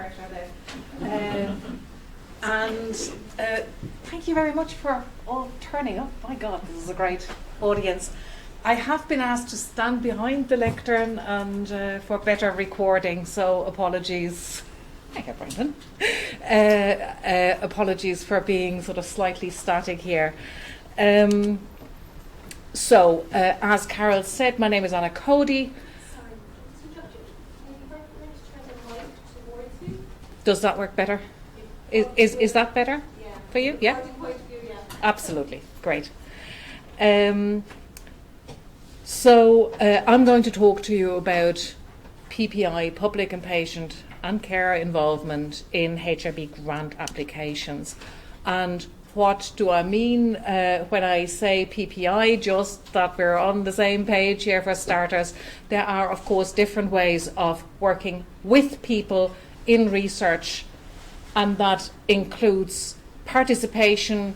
pressure there. And thank you very much for all turning up. My God, this is a great audience. I have been asked to stand behind the lectern and for better recording, so apologies. Hi, Brendan. Apologies for being sort of slightly static here. So, as Carol said, my name is Anna Cody. Does that work better? Is that better for you? Yeah? Absolutely. Great. So I'm going to talk to you about PPI, public and patient and care involvement in HRB grant applications. And what do I mean when I say PPI? Just that we're on the same page here for starters. There are, of course, different ways of working with people in research, and that includes participation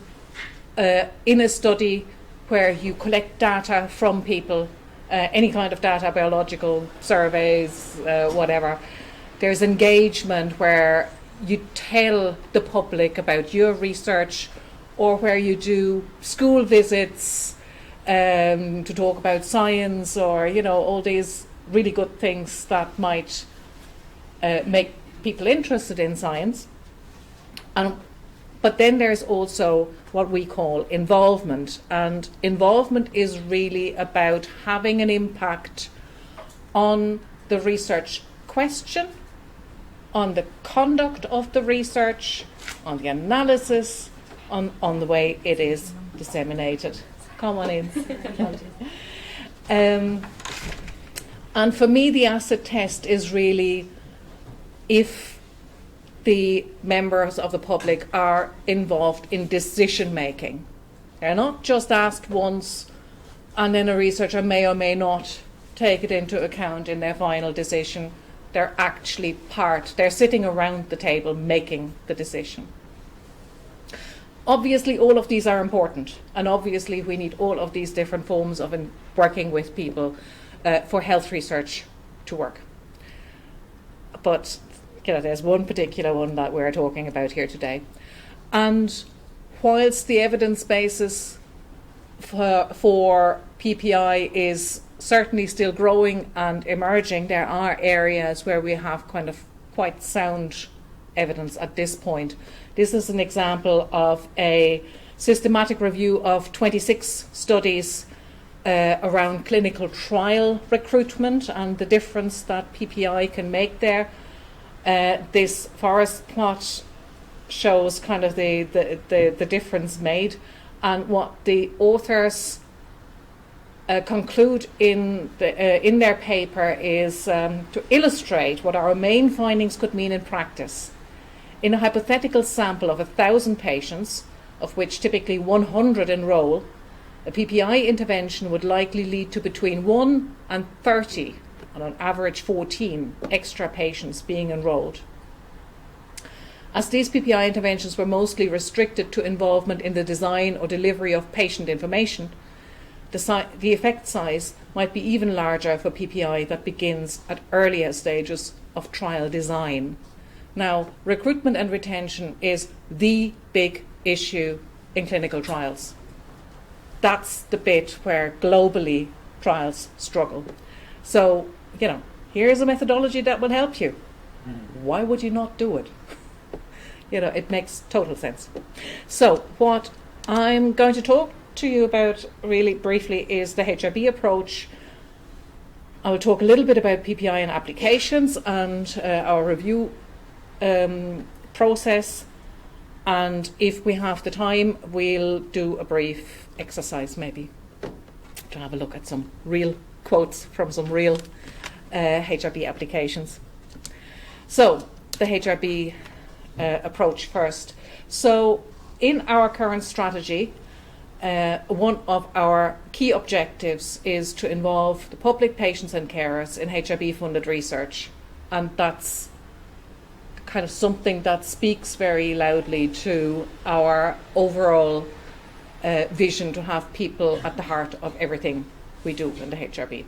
in a study where you collect data from people, any kind of data, biological surveys, whatever. There's engagement where you tell the public about your research, or where you do school visits to talk about science, or all these really good things that might make people interested in science. But then there's also what we call involvement, and involvement is really about having an impact on the research question, on the conduct of the research, on the analysis, on the way it is disseminated. Come on in. And for me, the acid test is really if the members of the public are involved in decision making. They're not just asked once and then a researcher may or may not take it into account in their final decision. They're actually they're sitting around the table making the decision. Obviously, all of these are important, and obviously we need all of these different forms of working with people for health research to work. But there's one particular one that we're talking about here today. And whilst the evidence basis for PPI is certainly still growing and emerging, there are areas where we have kind of quite sound evidence at this point. This is an example of a systematic review of 26 studies around clinical trial recruitment and the difference that PPI can make there. This forest plot shows kind of the difference made, and what the authors conclude in their paper is to illustrate what our main findings could mean in practice. In a hypothetical sample of 1,000 patients, of which typically 100 enroll, a PPI intervention would likely lead to between 1 and 30, and on average 14, extra patients being enrolled. As these PPI interventions were mostly restricted to involvement in the design or delivery of patient information, the effect size might be even larger for PPI that begins at earlier stages of trial design. Now, recruitment and retention is the big issue in clinical trials. That's the bit where globally trials struggle. So, here's a methodology that will help you. Why would you not do it? It makes total sense. So, what I'm going to talk to you about really briefly is the HRB approach. I will talk a little bit about PPI and applications and our review process, and if we have the time we'll do a brief exercise maybe to have a look at some real quotes from some real HRB applications. So the HRB approach first. So in our current strategy, one of our key objectives is to involve the public, patients and carers in HRB funded research, and that's kind of something that speaks very loudly to our overall vision to have people at the heart of everything we do in the HRB.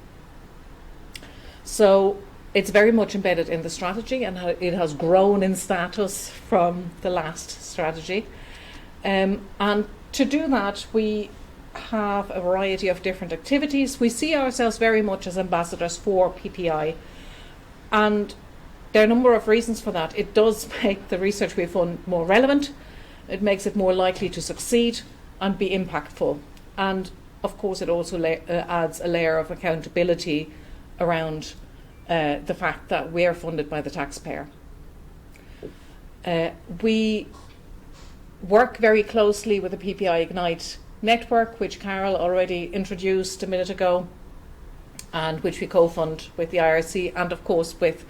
So It's very much embedded in the strategy, and it has grown in status from the last strategy. And to do that, we have a variety of different activities. We see ourselves very much as ambassadors for PPI, and there are a number of reasons for that. It does make the research we fund more relevant, it makes it more likely to succeed and be impactful, and of course it also adds a layer of accountability around the fact that we are funded by the taxpayer. We work very closely with the PPI Ignite network, which Carol already introduced a minute ago, and which we co-fund with the IRC and of course with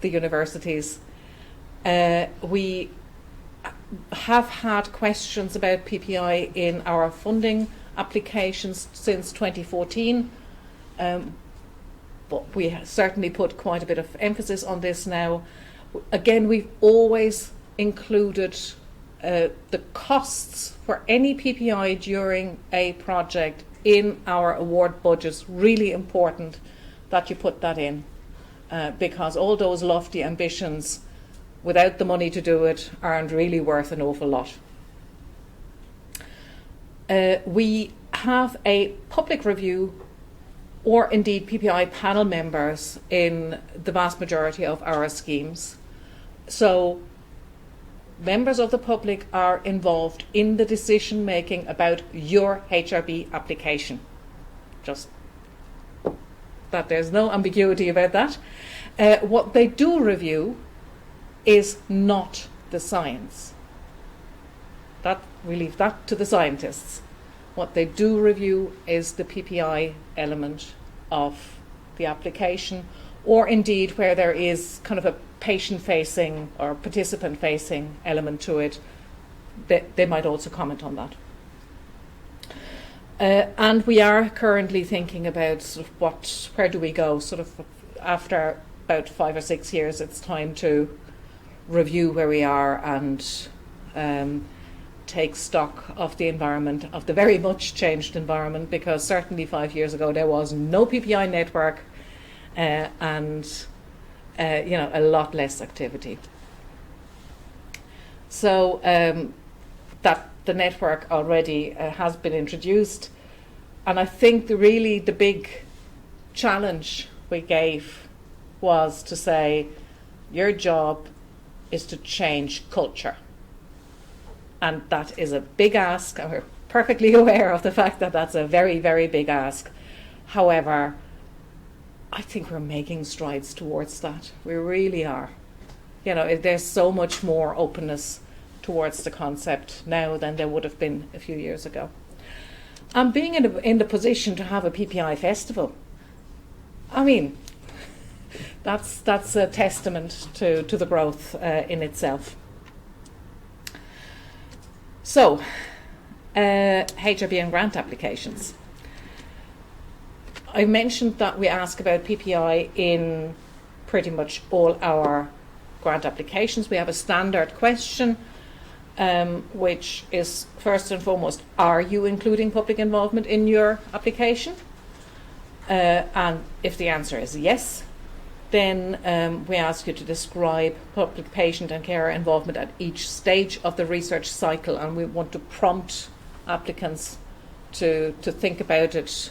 the universities. We have had questions about PPI in our funding applications since 2014. But we certainly put quite a bit of emphasis on this now. Again, we've always included the costs for any PPI during a project in our award budgets. Really important that you put that in, because all those lofty ambitions, without the money to do it, aren't really worth an awful lot. We have a public review, or indeed PPI panel members in the vast majority of our schemes. So members of the public are involved in the decision making about your HRB application. Just that there's no ambiguity about that. What they do review is not the science. That we leave that to the scientists. What they do review is the PPI element of the application, or indeed where there is kind of a patient-facing or participant-facing element to it, they might also comment on that. And we are currently thinking about sort of where do we go? Sort of after about 5 or 6 years, it's time to review where we are and take stock of the environment, of the very much changed environment, because certainly 5 years ago there was no PPI network and a lot less activity. So that the network already has been introduced, and I think the big challenge we gave was to say your job is to change culture. And that is a big ask, and we're perfectly aware of the fact that that's a very, very big ask. However, I think we're making strides towards that. We really are. There's so much more openness towards the concept now than there would have been a few years ago. And being in the position to have a PPI festival, I mean, that's a testament to the growth in itself. So, HRB and grant applications. I mentioned that we ask about PPI in pretty much all our grant applications. We have a standard question, which is first and foremost, are you including public involvement in your application? And if the answer is yes, then we ask you to describe public patient and carer involvement at each stage of the research cycle, and we want to prompt applicants to think about it,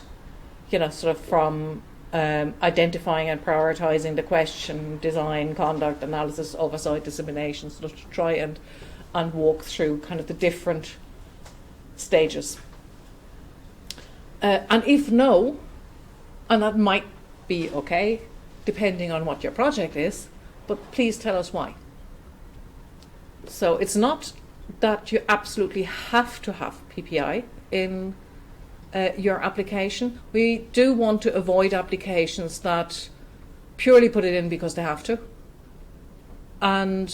sort of from identifying and prioritising the question, design, conduct, analysis, oversight, dissemination, sort of to try and walk through kind of the different stages. And if no, and that might be okay, depending on what your project is, but please tell us why. So it's not that you absolutely have to have PPI in your application. We do want to avoid applications that purely put it in because they have to, and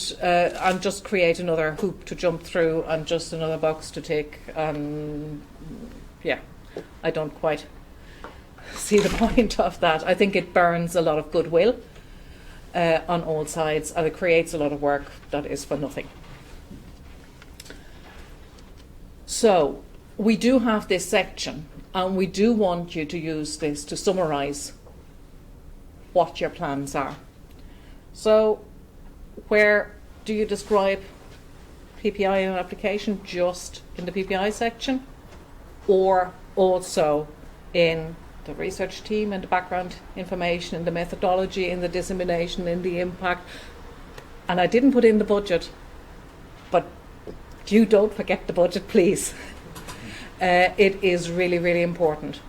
just create another hoop to jump through and just another box to tick. I don't quite see the point of that. I think it burns a lot of goodwill on all sides, and it creates a lot of work that is for nothing. So we do have this section, and we do want you to use this to summarise what your plans are. So where do you describe PPI in an application? Just in the PPI section, or also in the research team and the background information and the methodology and the dissemination and the impact? And I didn't put in the budget, but you don't forget the budget, please. It is really, really important.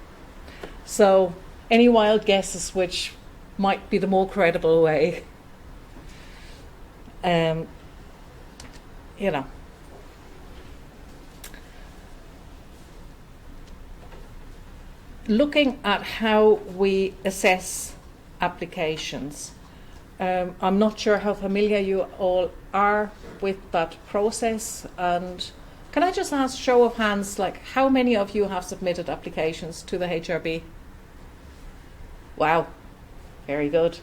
So any wild guesses which might be the more credible way? You know. Looking at how we assess applications, I'm not sure how familiar you all are with that process, and can I just ask, show of hands, like how many of you have submitted applications to the HRB? Wow, very good.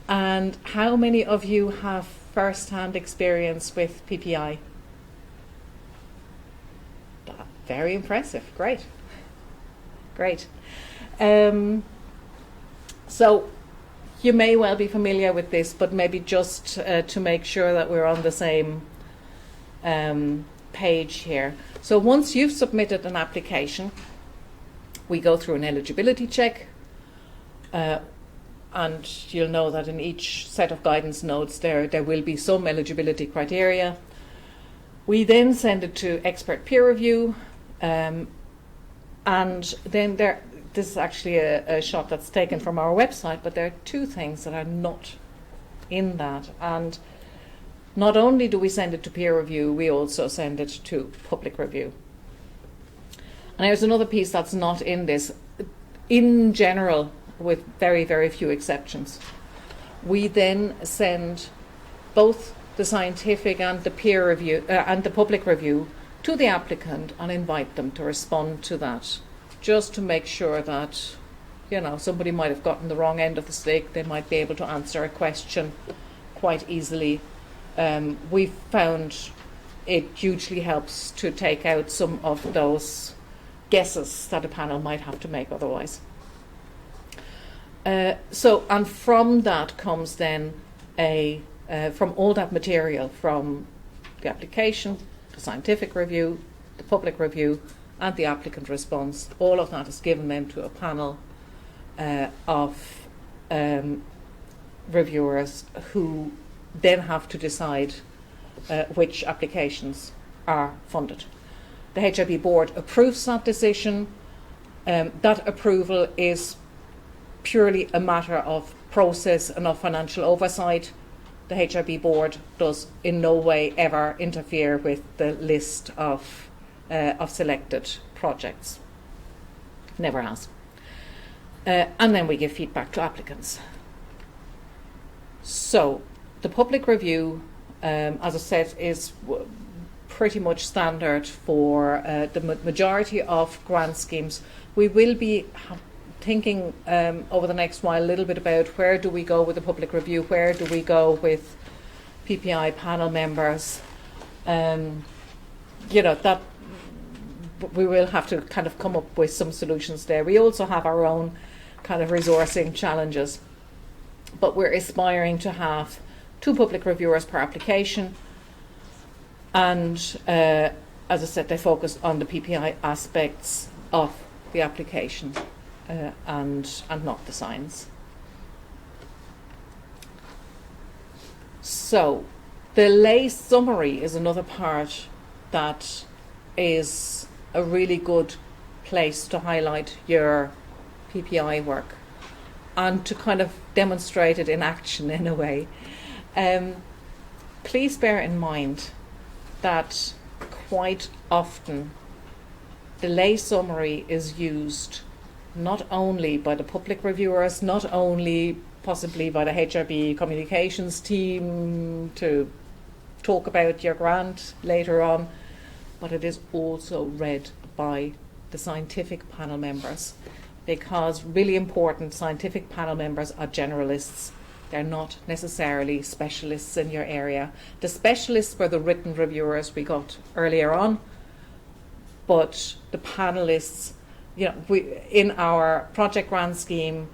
And how many of you have first-hand experience with PPI? Very impressive, great. Great. So you may well be familiar with this, but maybe just to make sure that we're on the same page here. So once you've submitted an application, we go through an eligibility check, and you'll know that in each set of guidance notes there will be some eligibility criteria. We then send it to expert peer review, and then this is actually a shot that's taken from our website, but there are two things that are not in that. And not only do we send it to peer review, we also send it to public review. And there's another piece that's not in this. In general, with very, very few exceptions, we then send both the scientific and the peer review and the public review to the applicant and invite them to respond to that, just to make sure that, you know, somebody might have gotten the wrong end of the stick. They might be able to answer a question quite easily. We've found it hugely helps to take out some of those guesses that a panel might have to make otherwise. And from that comes then from all that material, from the application, the scientific review, the public review, and the applicant response, all of that is given then to a panel of reviewers who then have to decide which applications are funded. The HRB board approves that decision. That approval is purely a matter of process and of financial oversight. The HRB board does in no way ever interfere with the list of selected projects. Never has. And then we give feedback to applicants. So the public review, as I said, is pretty much standard for the majority of grant schemes. We will be thinking over the next while a little bit about where do we go with the public review, where do we go with PPI panel members. That we will have to kind of come up with some solutions there. We also have our own kind of resourcing challenges, but we're aspiring to have 2 public reviewers per application, and as I said, they focus on the PPI aspects of the application and not the science. So the lay summary is another part that is a really good place to highlight your PPI work and to kind of demonstrate it in action in a way. Please bear in mind that quite often the lay summary is used not only by the public reviewers, not only possibly by the HRB communications team to talk about your grant later on, but it is also read by the scientific panel members, because really important scientific panel members are generalists. They're not necessarily specialists in your area. The specialists were the written reviewers we got earlier on, but the panelists, in our project grant scheme,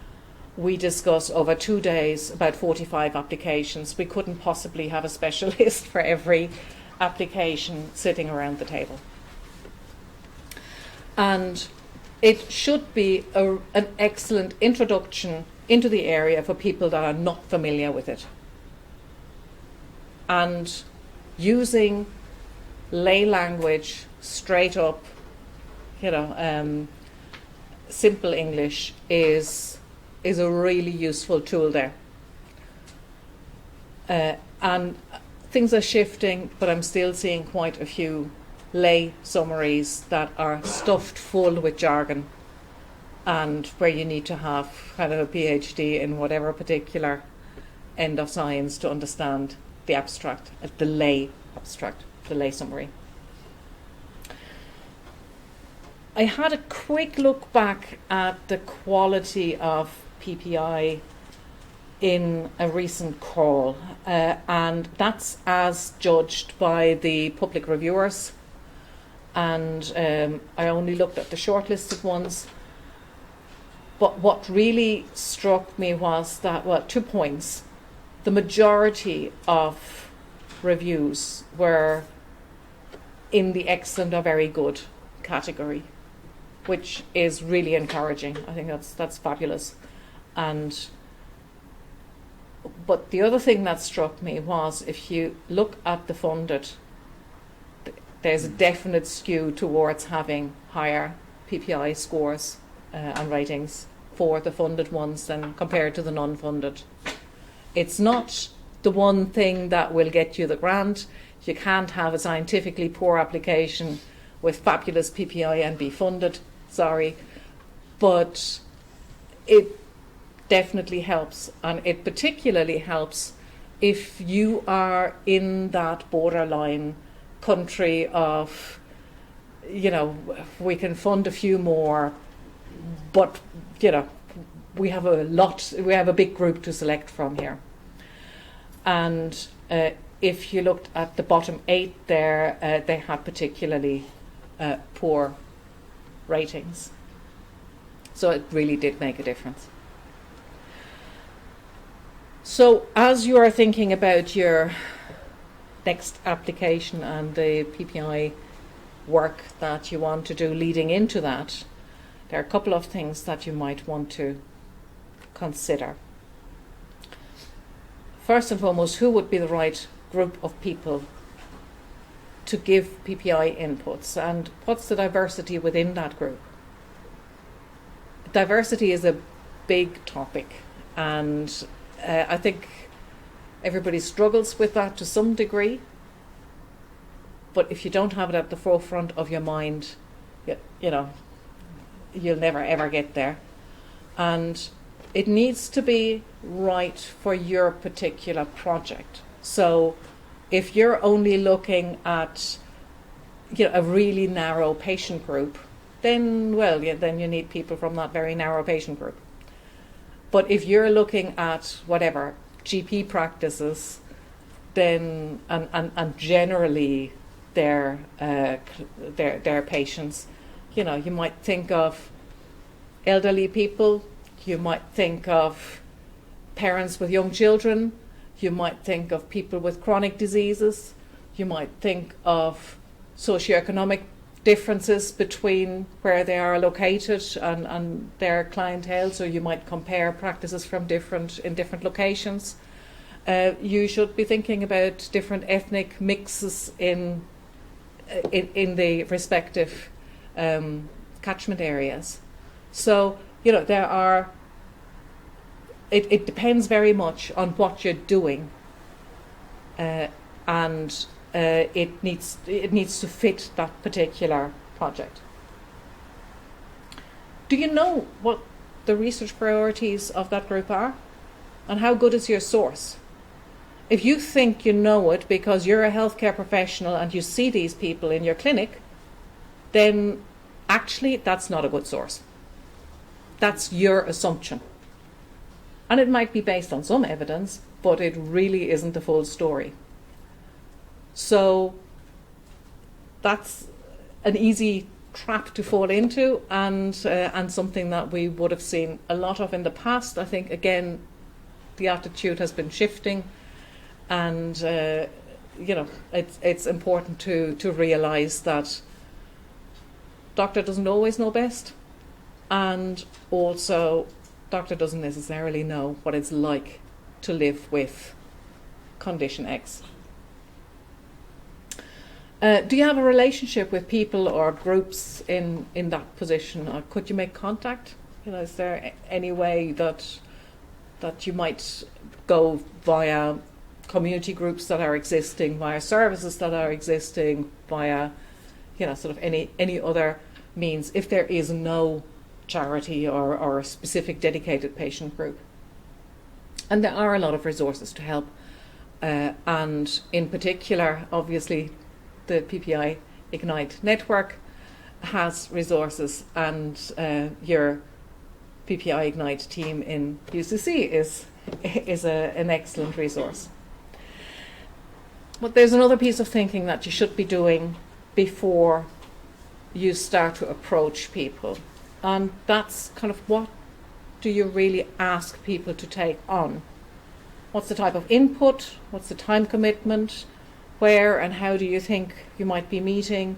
we discuss over 2 days about 45 applications. We couldn't possibly have a specialist for every application sitting around the table. And it should be an excellent introduction into the area for people that are not familiar with it. And using lay language, straight up, simple English is a really useful tool there. And things are shifting, but I'm still seeing quite a few lay summaries that are stuffed full with jargon, and where you need to have kind of a PhD in whatever particular end of science to understand the abstract, the lay abstract, the lay summary. I had a quick look back at the quality of PPI in a recent call, and that's as judged by the public reviewers, and I only looked at the shortlisted ones. But what really struck me was that, 2 points. The majority of reviews were in the excellent or very good category, which is really encouraging. I think that's fabulous. But the other thing that struck me was, if you look at the funded, there's a definite skew towards having higher PPI scores and ratings for the funded ones than compared to the non-funded. It's not the one thing that will get you the grant. You can't have a scientifically poor application with fabulous PPI and be funded, sorry. But it definitely helps, and it particularly helps if you are in that borderline country of, we can fund a few more, but, we have a big group to select from here. And if you looked at the bottom 8 there, they had particularly poor ratings. So it really did make a difference. So as you are thinking about your next application and the PPI work that you want to do leading into that, there are a couple of things that you might want to consider. First and foremost, who would be the right group of people to give PPI inputs, and what's the diversity within that group? Diversity is a big topic, and I think everybody struggles with that to some degree, but if you don't have it at the forefront of your mind, you'll never ever get there. And it needs to be right for your particular project. So if you're only looking at a really narrow patient group, then you need people from that very narrow patient group. But if you're looking at whatever GP practices, then and generally their patients, you might think of elderly people, you might think of parents with young children, you might think of people with chronic diseases, you might think of socioeconomic differences between where they are located and their clientele, so you might compare practices from different locations. You should be thinking about different ethnic mixes in the respective catchment areas. So there are. It depends very much on what you're doing, and it needs to fit that particular project. Do you know what the research priorities of that group are, and how good is your source? If you think you know it because you're a healthcare professional and you see these people in your clinic, then actually that's not a good source. That's your assumption. And it might be based on some evidence, but it really isn't the full story. So that's an easy trap to fall into, and something that we would have seen a lot of in the past. I think again the attitude has been shifting, and it's important to realise that doctor doesn't always know best, and also doctor doesn't necessarily know what it's like to live with condition X. Do you have a relationship with people or groups in that position, or could you make contact? Is there any way that you might go via community groups that are existing, via services that are existing, via sort of any other means, if there is no charity or a specific dedicated patient group? And there are a lot of resources to help, and in particular, obviously, the PPI Ignite network has resources, and your PPI Ignite team in UCC is an excellent resource. But there's another piece of thinking that you should be doing before you start to approach people, and that's kind of, what do you really ask people to take on? What's the type of input? What's the time commitment? Where and how do you think you might be meeting?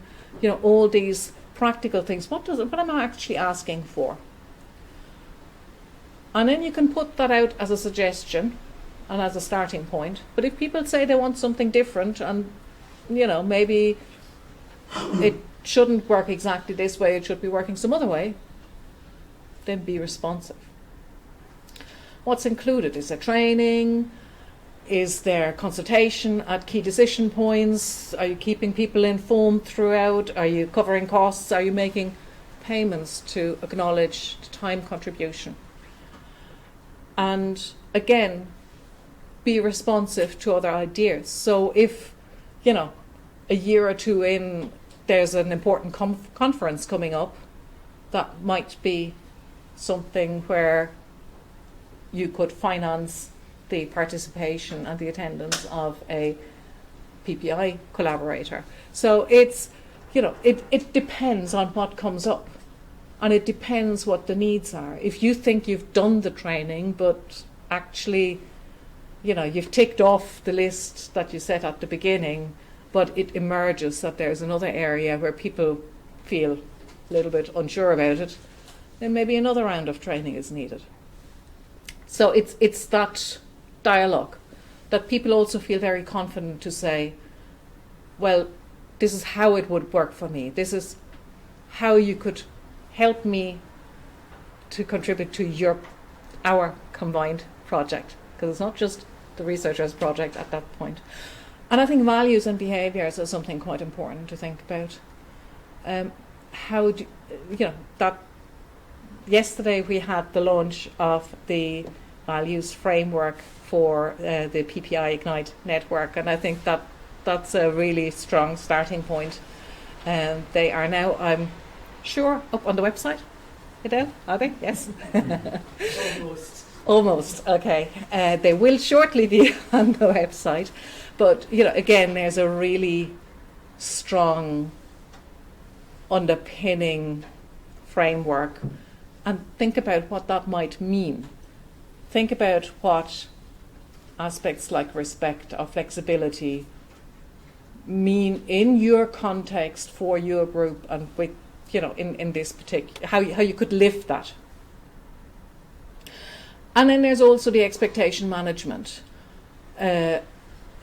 All these practical things. What am I actually asking for? And then you can put that out as a suggestion and as a starting point. But if people say they want something different, and maybe it shouldn't work exactly this way, it should be working some other way, then be responsive. What's included? Is there training? Is there consultation at key decision points? Are you keeping people informed throughout? Are you covering costs? Are you making payments to acknowledge the time contribution? And again, be responsive to other ideas. So if, a year or two in, there's an important conference coming up, that might be something where you could finance the participation and the attendance of a PPI collaborator. So it's, it depends on what comes up, and it depends what the needs are. If you think you've done the training, but actually, you've ticked off the list that you set at the beginning, but it emerges that there's another area where people feel a little bit unsure about it, then maybe another round of training is needed. So it's that dialogue that people also feel very confident to say, well, this is how it would work for me. This is how you could help me to contribute to our combined project, because it's not just the researcher's project at that point. And I think values and behaviours are something quite important to think about. How do that? Yesterday we had the launch of the values framework for the PPI Ignite network, and I think that's a really strong starting point. They are now, I'm sure, up on the website. Adele, are they? Yes. Almost. Okay. They will shortly be on the website, but again, there's a really strong underpinning framework, and think about what that might mean. Think about what aspects like respect or flexibility mean in your context for your group, and with in this particular, how you could live that. And then there's also the expectation management.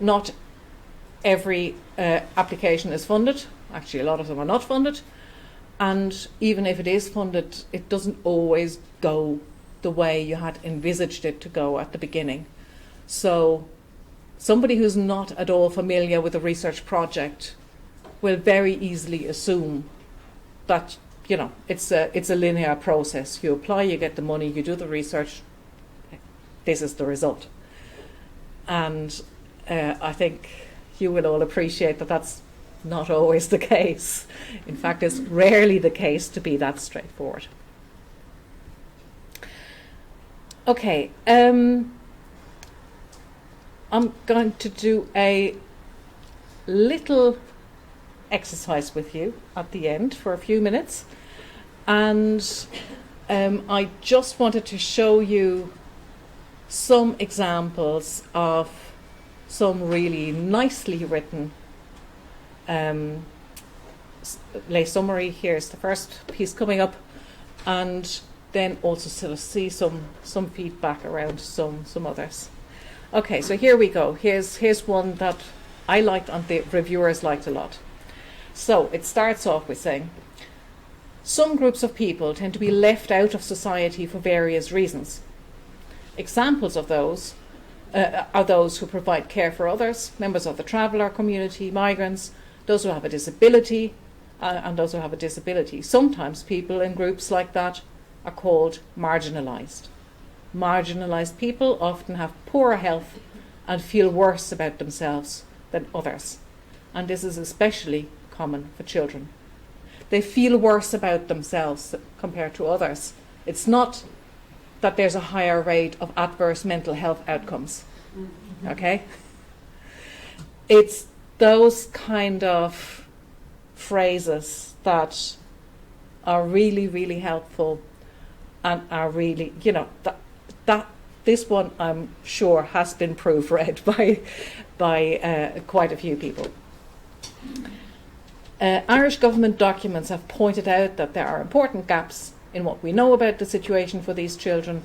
Not every application is funded. Actually, a lot of them are not funded. And even if it is funded, it doesn't always go the way you had envisaged it to go at the beginning. So somebody who's not at all familiar with a research project will very easily assume that it's a linear process. You apply, you get the money, you do the research, this is the result. And I think you will all appreciate that that's not always the case. In fact, it's rarely the case to be that straightforward. Okay, I'm going to do a little exercise with you at the end for a few minutes. And I just wanted to show you some examples of some really nicely written lay summary. Here's the first piece coming up, and then also sort of see some feedback around some others. Okay, so here we go. Here's one that I liked and the reviewers liked a lot. So it starts off with saying, some groups of people tend to be left out of society for various reasons. Examples of those are those who provide care for others, members of the traveller community, migrants, those who have a disability, and those who have a disability. Sometimes people in groups like that are called marginalised. Marginalised people often have poorer health and feel worse about themselves than others. And this is especially common for children. They feel worse about themselves compared to others. It's not that there's a higher rate of adverse mental health outcomes. Okay? It's those kind of phrases that are really, really helpful and are really, that this one I'm sure has been proofread by quite a few people. Irish government documents have pointed out that there are important gaps in what we know about the situation for these children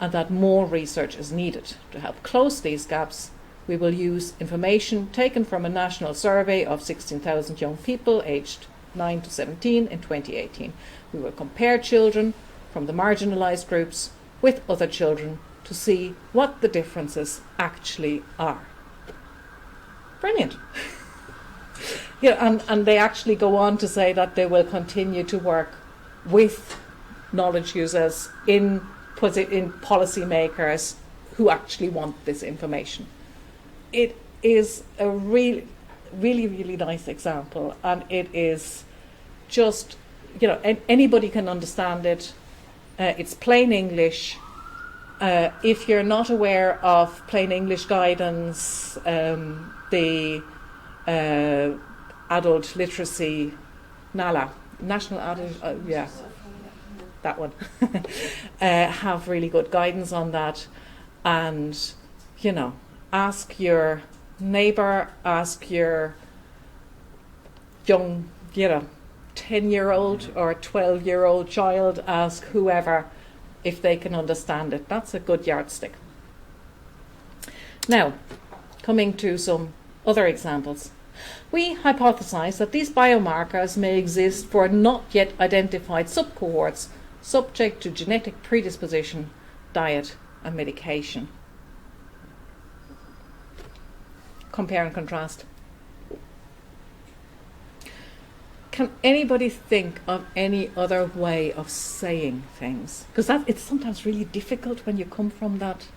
and that more research is needed. To help close these gaps, we will use information taken from a national survey of 16,000 young people aged 9 to 17 in 2018. We will compare children from the marginalised groups with other children to see what the differences actually are. Brilliant. Yeah, and they actually go on to say that they will continue to work with knowledge users in policymakers who actually want this information. It is a really, really, really nice example, and it is just, anybody can understand it. It's plain English. If you're not aware of plain English guidance, the adult literacy, NALA, National Adult, that one, have really good guidance on that. And, ask your neighbour, ask your young, 10-year-old or 12-year-old child, ask whoever if they can understand it. That's a good yardstick. Now, coming to some other examples. We hypothesize that these biomarkers may exist for not yet identified subcohorts subject to genetic predisposition, diet and medication. Compare and contrast. Can anybody think of any other way of saying things? Because it's sometimes really difficult when you come from that,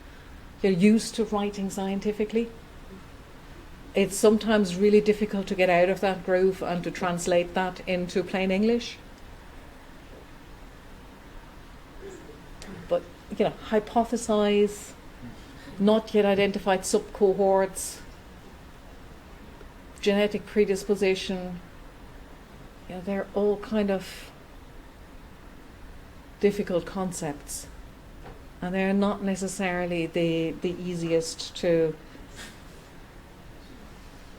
you're used to writing scientifically. It's sometimes really difficult to get out of that groove and to translate that into plain English. But, hypothesize, not yet identified subcohorts, genetic predisposition, they're all kind of difficult concepts. And they're not necessarily the easiest to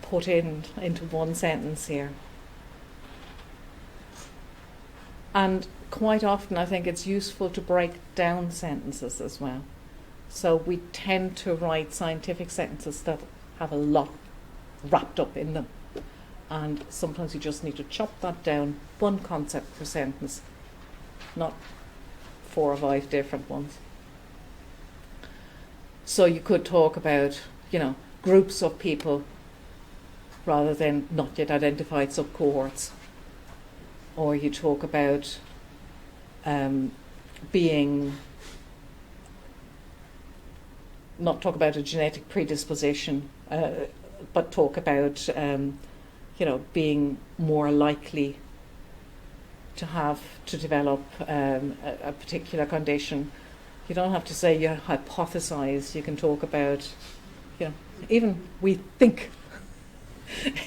put into one sentence here. And quite often I think it's useful to break down sentences as well. So we tend to write scientific sentences that have a lot wrapped up in them. And sometimes you just need to chop that down, one concept per sentence, not 4 or 5 different ones. So you could talk about, groups of people rather than not yet identified subcohorts. Or you talk about not talk about a genetic predisposition, but talk about being more likely to develop a particular condition. You don't have to say you hypothesize. You can talk about, even we think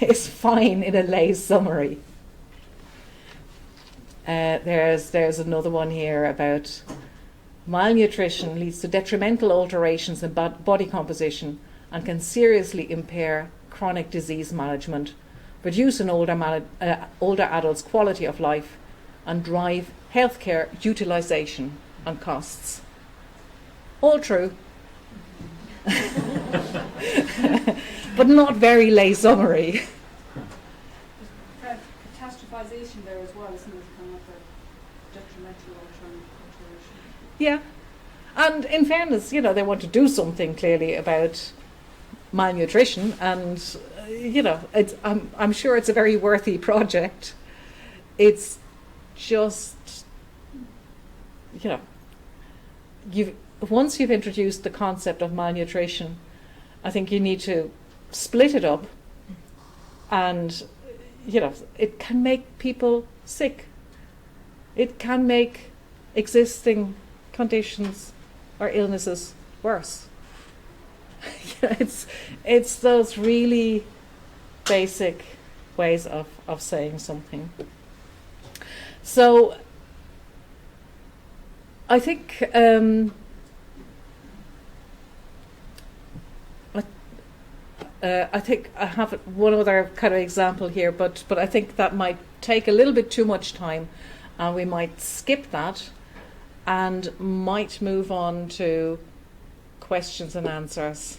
is fine in a lay summary. There's another one here about malnutrition leads to detrimental alterations in body composition and can seriously impair chronic disease management, reduce in older adults' quality of life, and drive healthcare utilisation and costs. All true. But not very lay summary. Catastrophization there as well, isn't it? Kind of a detrimental alteration. Yeah. And in fairness, they want to do something clearly about malnutrition, and I'm sure it's a very worthy project. It's just once you've introduced the concept of malnutrition, I think you need to split it up, and it can make people sick. It can make existing conditions or illnesses worse. It's those really basic ways of saying something. So I think I have one other kind of example here, but I think that might take a little bit too much time, and we might skip that and might move on to questions and answers,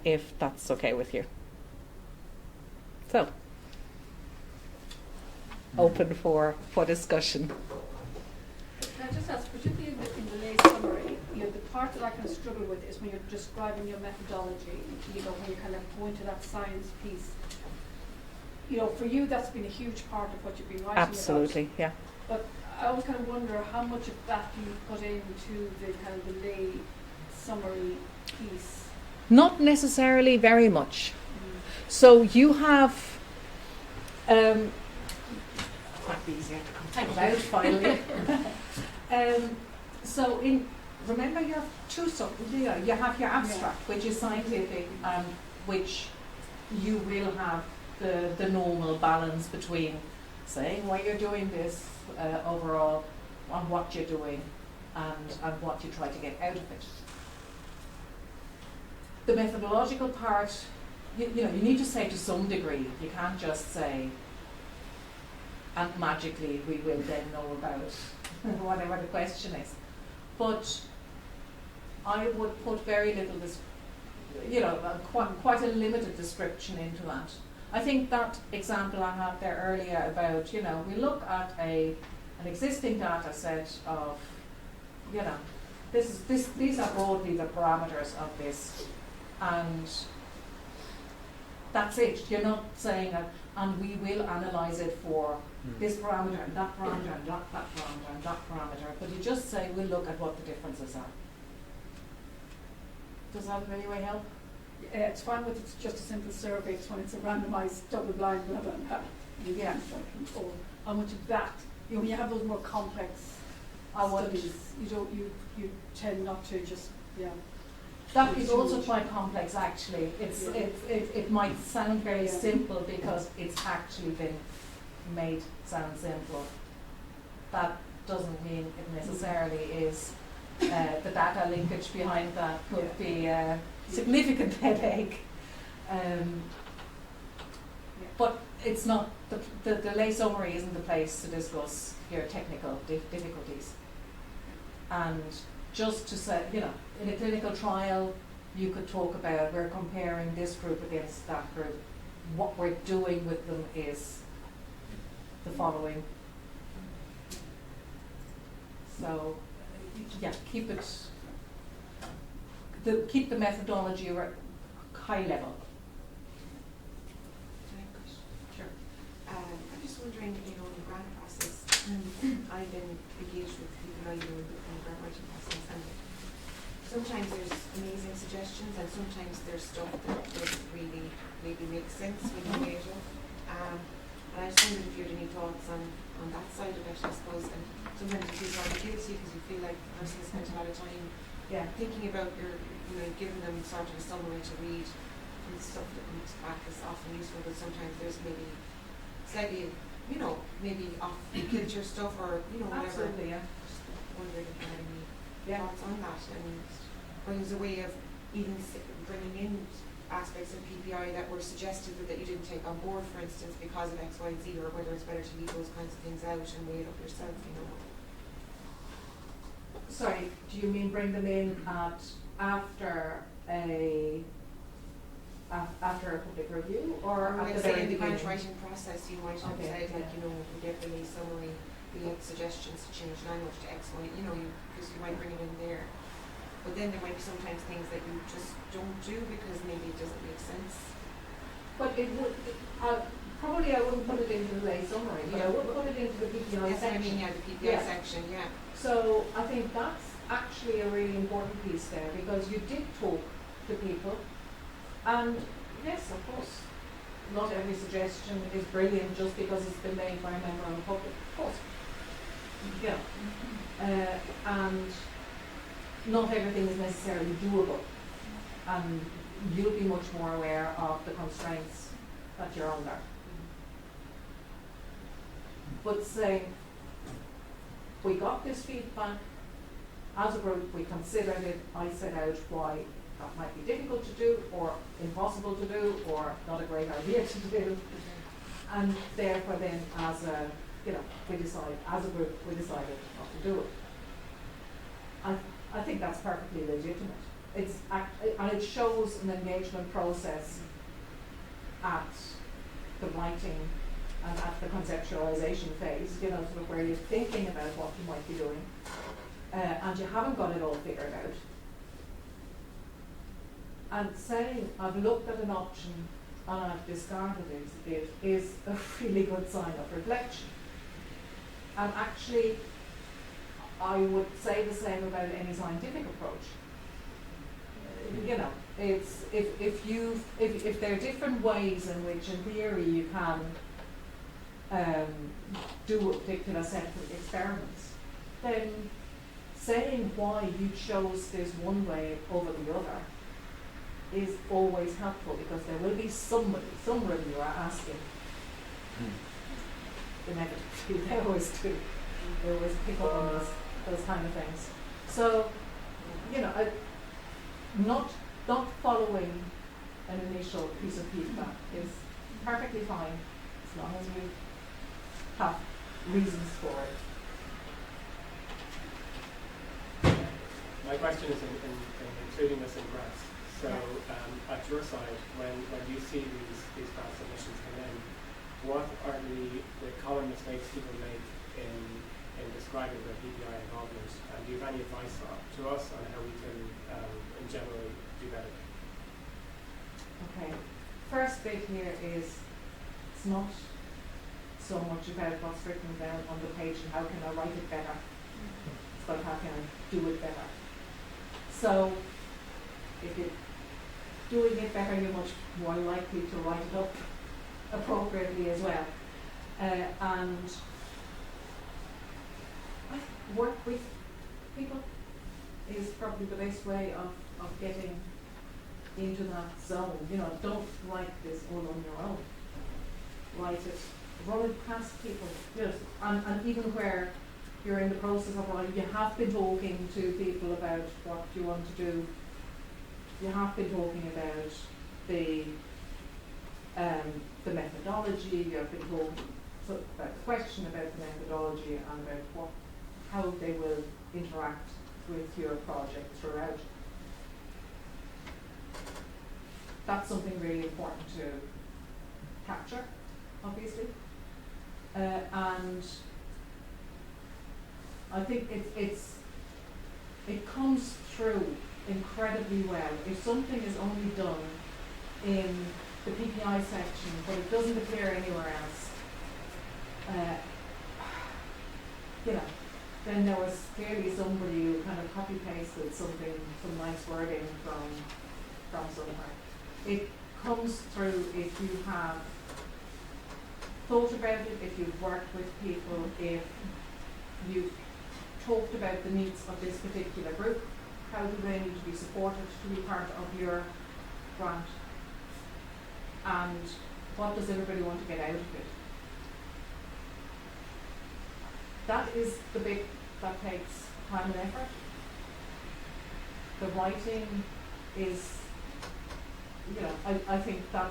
if that's okay with you. So, open for discussion. Can I just ask, particularly in the lay summary, the part that I kind of struggle with is when you're describing your methodology, when you kind of go into that science piece. For you, that's been a huge part of what you've been writing Absolutely, about. yeah. But I always kind of wonder how much of that do you put into the kind of the lay summary piece? Not necessarily very much. So you have might be easier to come out finally. So remember you have two you have your abstract, which is scientific, which you will have the normal balance between saying why you're doing this overall, and what you're doing, and what you try to get out of it. The methodological part, you need to say to some degree. You can't just say, and magically we will then know about whatever the question is. But I would put very little, quite a limited description into that. I think that example I had there earlier about, we look at an existing data set of, these are broadly the parameters of this, and that's it. You're not saying, and we will analyse it for this parameter and that parameter and that parameter and that parameter, but you just say, we'll look at what the differences are. Does that in any way help? It's fine with it's just a simple survey. It's when it's a randomised, double-blind, blah blah blah. Yeah. Or how much of that? When you have those more complex studies, you tend not to just That is also quite complex, actually. It might sound very simple because it's actually been made sound simple. That doesn't mean it necessarily is. The data linkage behind that could be a significant headache. But it's not, the lay summary isn't the place to discuss your technical difficulties. And just to say, in a clinical trial, you could talk about, we're comparing this group against that group. What we're doing with them is the following. So, keep the methodology high level. Sure. I'm just wondering, in the grant process, I've been engaged with people I know in the grant writing process, and sometimes there's amazing suggestions, and sometimes there's stuff that doesn't really maybe make sense when you weigh it up. And I just wondered if you had any thoughts on that side of it, I suppose. And sometimes it feels rather guilty because you feel like the person has spent a lot of time thinking about you've given them sort of a summary to read, stuff that comes back is often useful, but sometimes there's maybe slightly, you know, maybe off kilter stuff or, you know, whatever. Absolutely, yeah. Just wondering if you had any Yeah. thoughts on that, and or there's a way of even bringing in aspects of PPI that were suggested but that you didn't take on board, for instance, because of X, Y, and Z, or whether it's better to leave those kinds of things out and weigh it up yourself, you know. Sorry, do you mean bring them in after a public review or Or at the let's say very in the grant beginning? writing process, you might have Okay, said, like, yeah. you know, we get the summary, we have suggestions to change language to X, Y, you know, because you might bring it in there. But then there might be sometimes things that you just don't do because maybe it doesn't make sense. But it would, probably I wouldn't put it into the lay summary, but I would put it into the PPI That's what I section. mean, yeah, the PPI Yeah. section, yeah. So I think that's actually a really important piece there, because you did talk to people, and yes, of course, not every suggestion is brilliant just because it's been made by a member of the public, of course. Yeah. And not everything is necessarily doable, and you'll be much more aware of the constraints that you're under. But say, we got this feedback, as a group we considered it, I set out why that might be difficult to do, or impossible to do, or not a great idea to do, and therefore then as a, we decide, as a group, we decided not to do it. I think that's perfectly legitimate. And it shows an engagement process at the writing and at the conceptualization phase, sort of where you're thinking about what you might be doing, and you haven't got it all figured out. And saying, I've looked at an option and I've discarded it is a really good sign of reflection. And actually, I would say the same about any scientific approach. It's if there are different ways in which, in theory, you can do a particular set of experiments, then saying why you chose this one way over the other is always helpful, because there will be some reviewer asking. Inevitably, they always do. They always pick up on those kind of things. So, not following an initial piece of feedback is perfectly fine, as long as we have reasons for it. My question is in including this in grants. So at your side, when you see these grant submissions come in, what are the common mistakes people make in describing their PPI involvement, and do you have any advice to us on how we can, in general, do better? Okay. First bit here is, it's not so much about what's written down on the page and how can I write it better. It's about how can I do it better. So, if you're doing it better, you're much more likely to write it up appropriately as well. And work with people is probably the best way of getting into that zone. Don't write this all on your own. Write it, run it past people. And even where you're in the process of writing, you have been talking to people about what you want to do. You have been talking about the methodology. You have been talking about the question about the methodology and about how they will interact with your project throughout. That's something really important to capture, obviously. And I think it comes through incredibly well. If something is only done in the PPI section, but it doesn't appear anywhere else, then there was clearly somebody who kind of copy-pasted some nice wording from somewhere. It comes through if you have thought about it, if you've worked with people, if you've talked about the needs of this particular group, how do they need to be supported to be part of your grant, and what does everybody want to get out of it? That is the bit that takes time and effort. The writing is, I think that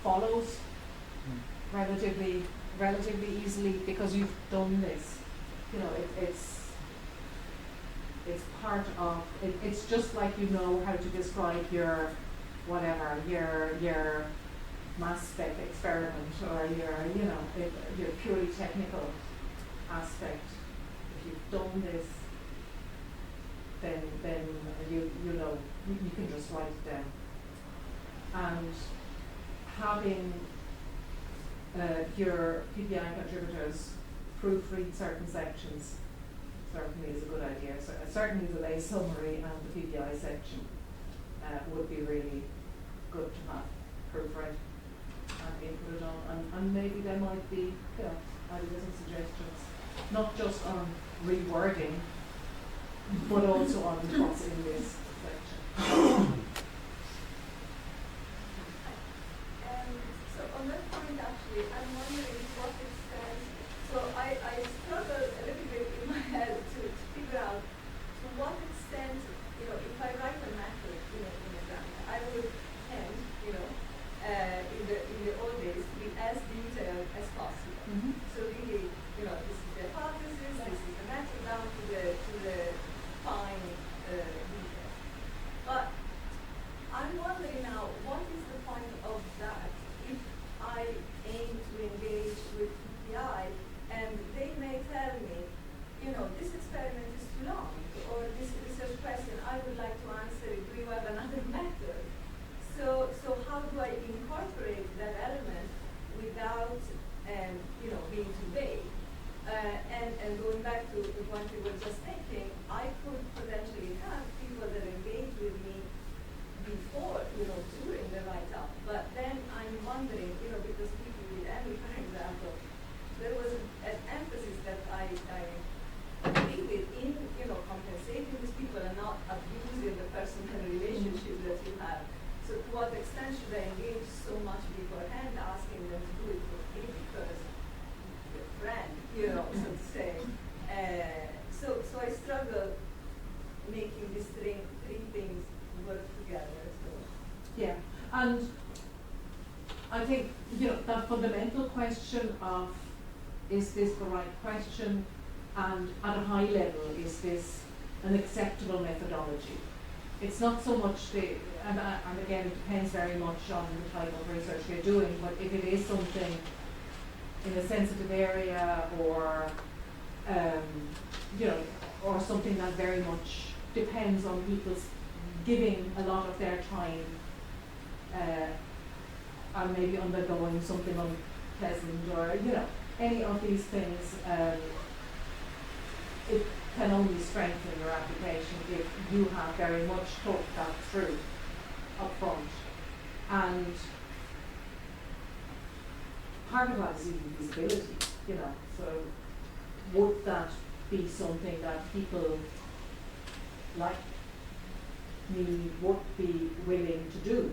follows relatively easily because you've done this. It's part of it. It's just like you know how to describe your whatever your mass spec experiment or your purely technical aspect. If you've done this, then you can just write it down. And having your PPI contributors proofread certain sections certainly is a good idea. So, certainly the lay summary and the PPI section would be really good to have proofread and input on. And maybe there might be ideas and suggestions, not just on rewording, but also on what's in this section. So on that point, actually, I'm wondering to what extent. So I struggle a little bit in my head to figure out to what extent, if I write a method, in a grant, I would tend, in the old days, to be as detailed as possible. Mm-hmm. So really, this is the hypothesis, this is the method, down to the fine detail. But I'm wondering now, what is the point of that if I aim to engage with PPI and they may tell me, this experiment is too long, or this research question, I would like to answer it, do you have another method? So how do I incorporate that element without, being too vague? And going back to the point we were just making, I could potentially have people that engage with me before, during the write-up. But then I'm wondering, because speaking with Emily, for example, there was an emphasis that I agree with in, compensating these people and not abusing the personal relationship that you have. So to what extent should I engage so much beforehand, asking them to do it for free because you're a friend, so to say. So I struggle making these three things work together. So. Yeah, and I think that fundamental question of is this the right question, and at a high level, is this an acceptable methodology? It's not so much and again, it depends very much on the type of research you're doing, but if it is something in a sensitive area or or something that very much depends on people's giving a lot of their time and maybe undergoing something unpleasant or any of these things, it can only strengthen your application if you have very much thought that through up front. And part of that is even visibility, so would that be something that people like me would be willing to do?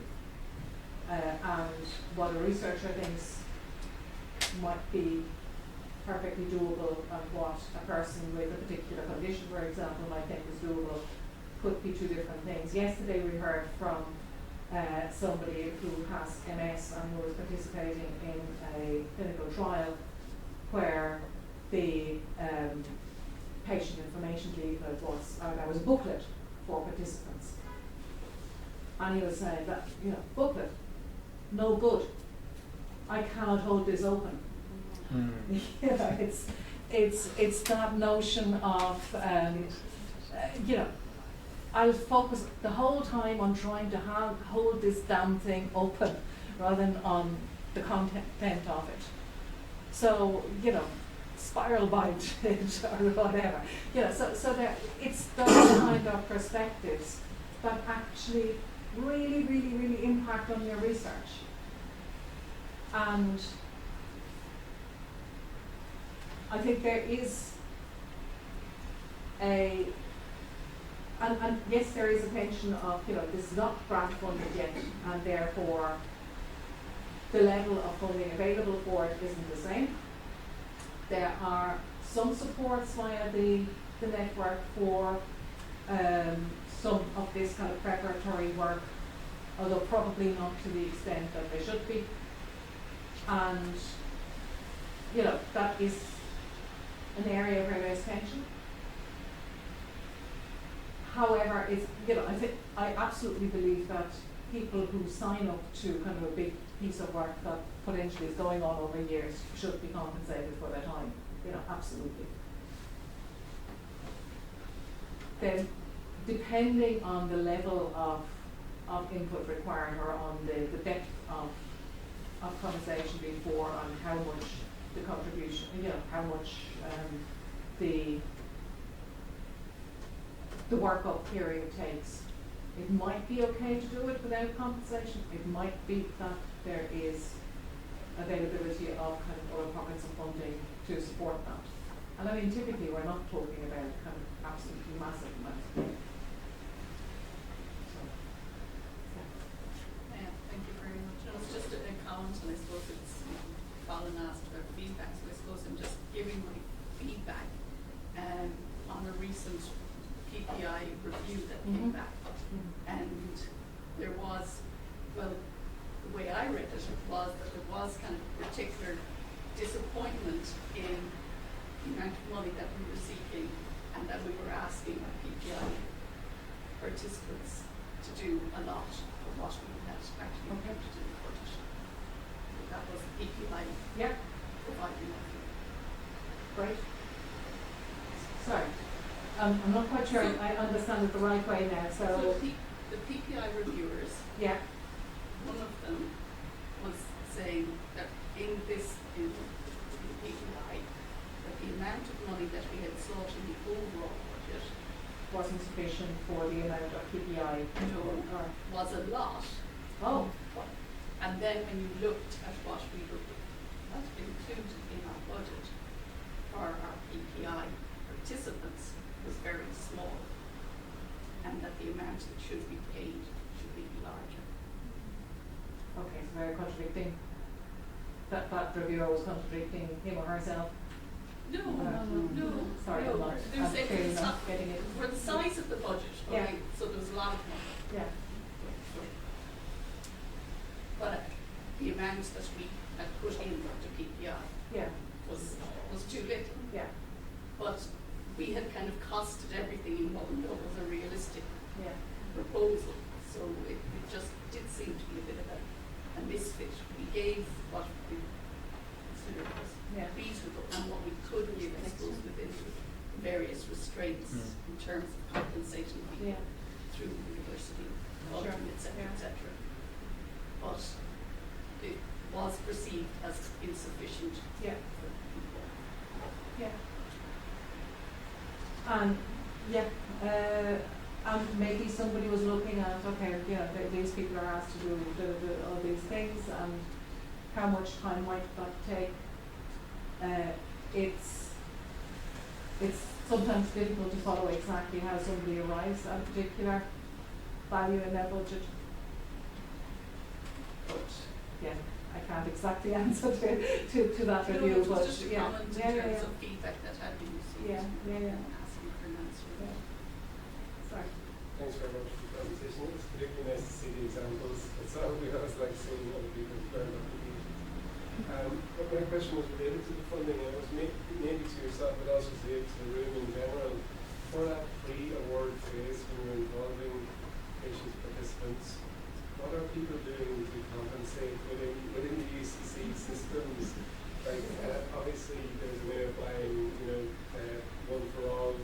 And what a researcher thinks might be perfectly doable and what a person with a particular condition, for example, might think is doable could be two different things. Yesterday we heard from somebody who has MS and who was participating in a clinical trial where the patient information leaflet was, there was a booklet for participants. And he was saying that, booklet, no good. I cannot hold this open. It's that notion of I'll focus the whole time on trying to hold this damn thing open rather than on the content of it. So spiral bind it or whatever. So there, it's those kind of perspectives that actually really, really, really impact on your research. And I think there is and yes, there is a tension of, this is not grant funded yet, and therefore the level of funding available for it isn't the same. There are some supports via the network for some of this kind of preparatory work, although probably not to the extent that they should be. And, you know, that is an area where there's tension. However, it's, you know, I absolutely believe that people who sign up to kind of a big piece of work that potentially is going on over years should be compensated for their time. You know, absolutely. Then, depending on the level of input required or on the depth of conversation before, on how much the contribution, you know, how much the work-up period takes. It might be okay to do it without compensation. It might be that there is availability of kind of other pockets of funding to support that. And I mean, typically we're not talking about kind of absolutely massive amounts of money. Thank you very much. No, it's just a comment, and I suppose it's Colin asked about feedback, so I suppose I'm just giving my feedback on a recent PPI review that came back. And there was, well, the way I read it was that there was kind of particular disappointment in the amount of money that we were seeking, and that we were asking our PPI participants to do a lot of what we had actually attempted in the budget. That was the PPI providing that. Great. Sorry. I'm not quite sure I understand it the right way now. So the PPI reviewers, one of them was saying that in the PPI, that the amount of money that we had sought in the overall budget wasn't sufficient for the amount of PPI. Was a lot. Oh. And then when you looked at what we were that included in our budget for our PPI participants was very small, and that the amount that should be paid should be larger. Okay, so very contradicting. That reviewer was contradicting him or herself. No. Sorry, no. I'm clearly not getting it. For the size of the budget, okay, so there was a lot of money. Yeah. But the amounts that we had put in to PPI was too little. Yeah. But we had kind of costed everything in what we thought was a realistic proposal. So it just did seem to be a bit of a misfit. We gave what we considered was reasonable and what we could give, I suppose, within the various restraints in terms of compensating people through university funding, etc. But it was perceived as insufficient for people. Yeah. And maybe somebody was looking at, okay, these people are asked to do all these things, and how much time might that take? It's sometimes difficult to follow exactly how somebody arrives at a particular value in their budget. But I can't exactly answer to that review. It was just a comment in terms of feedback that had been received. Asking for an answer. Sorry. Thanks very much for the presentation. It's particularly nice to see the examples. It's always like seeing other people learn what we need. But my question was related to the funding. It was maybe to yourself, but also to the room in general. For that pre-award phase, when you're involving patients, participants, what are people doing to compensate within the UCC systems? Like, obviously, there's a way of buying, one for all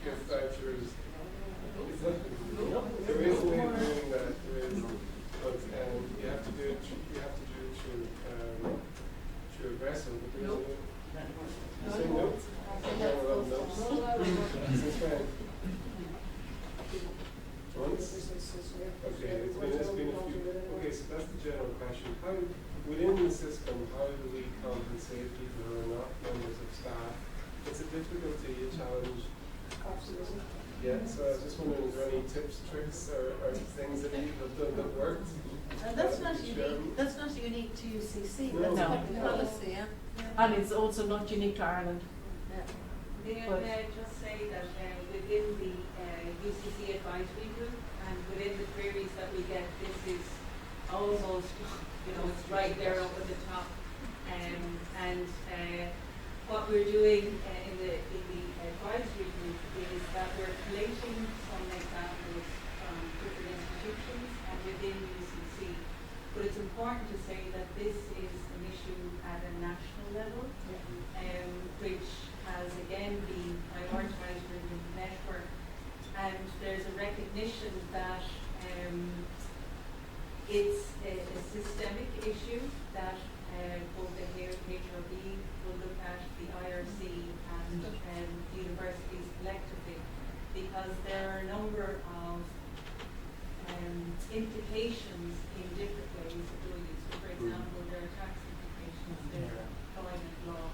gift vouchers. There is a way of doing that. There is, but you have to do it. You have to do it through aggressive. But there's a way. You say no? Since when? Once? Okay, it's been a few. Okay, so that's the general question. How, within the system, how do we compensate people who are not members of staff? It's a difficulty, a challenge. Absolutely. Yeah, so I was just wondering, is there any tips, tricks, or things that people have done that worked? And that's not unique. That's not unique to UCC. No. That's No. public policy, yeah. And it's also not unique to Ireland. May But- I just say that within the UCC advisory group and within the queries that we get, this is almost, it's right there up at the top. And what we're doing in the advisory group is that we're collating some examples from different institutions and within UCC. But it's important to say that this is an issue at a national level, which has again been prioritised within the network. And there's a recognition that it's a systemic issue that both the HRB will look at, the IRC and universities collectively, because there are a number of implications in different ways of doing it. So for example, there are tax implications, there are employment law.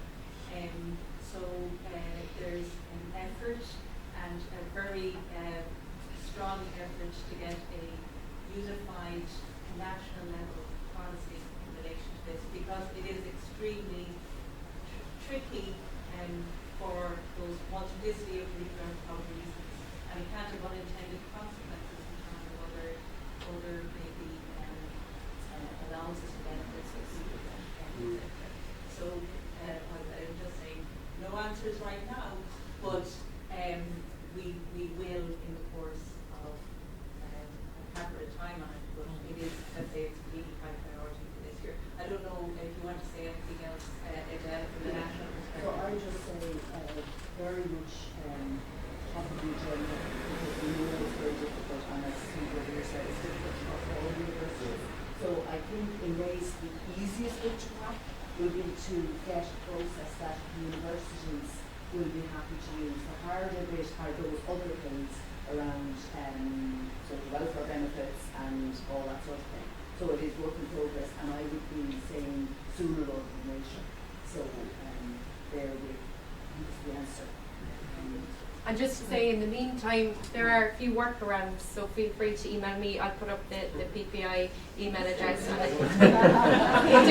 So there's an effort and a very strong effort to get a unified national level policy in relation to this, because it is extremely tricky for those multiplicity of reasons, and it can't have unintended consequences in terms of other maybe allowances and benefits or etc. So I'm just saying, no answers right now, but we will in the course of have a time on it, but it is, I'd say, it's really high priority for this year. I don't know if you want to say anything else, Adele, from the national perspective. So I would just say very much top of the agenda, because we know it's very difficult, and as Steve earlier said, it's difficult across all universities. So I think in ways the easiest way to crack will be to get a process that universities will be happy to use. The harder bit are those other things around social welfare benefits and all that sort of thing. So it is work in progress, and I would be saying sooner rather than later. So there is the answer. And just to say, in the meantime, there are a few workarounds, so feel free to email me. I'll put up the PPI email address. And it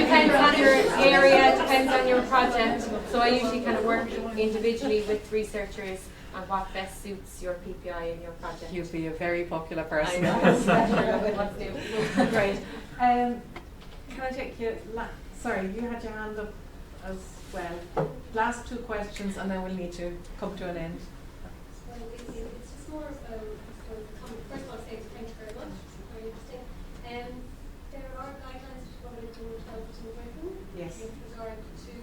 depends on your area, it depends on your project. So I usually kind of work individually with researchers on what best suits your PPI and your project. You'd be a very popular person. I know. Great. Can I take you? Sorry, you had your hand up as well. Last two questions, and then we'll need to come to an end. Well, it's just more of first of all, say thank you very much. It's very interesting. There are guidelines for public health in Britain Yes. with regard to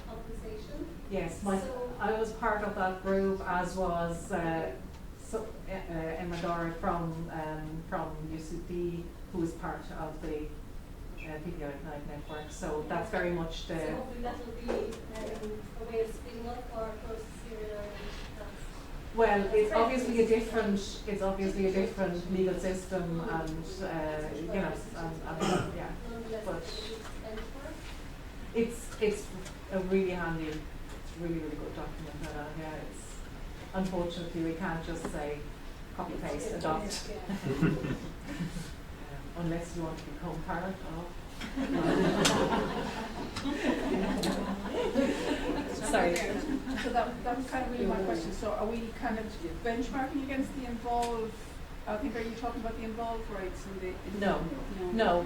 compensation. Yes, So- I was part of that group, as was Emma Dora from UCD, who is part of the PPI Ignite network. So that's very much the. So hopefully that will be a way of speeding up our process here in Ireland. Well, it's obviously a different legal system, and yeah. Nonetheless, But it's it's a really handy, it's really good document. Yeah, it's unfortunately we can't just say copy paste adopt. Unless you want to become part of. Sorry. So that was kind of really my question. So are we kind of benchmarking against the involved? I think, are you talking about the involved rights in the? No.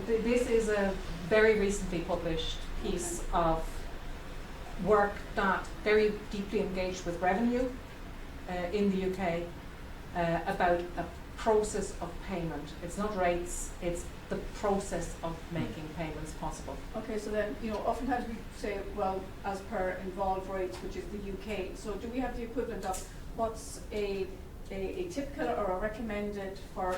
This is a very recently published piece of work that very deeply engaged with revenue in the UK about a process of payment. It's not rates, it's the process of making payments possible. Okay, so then, oftentimes we say, well, as per involved rates, which is the UK, so do we have the equivalent of what's a typical or a recommended for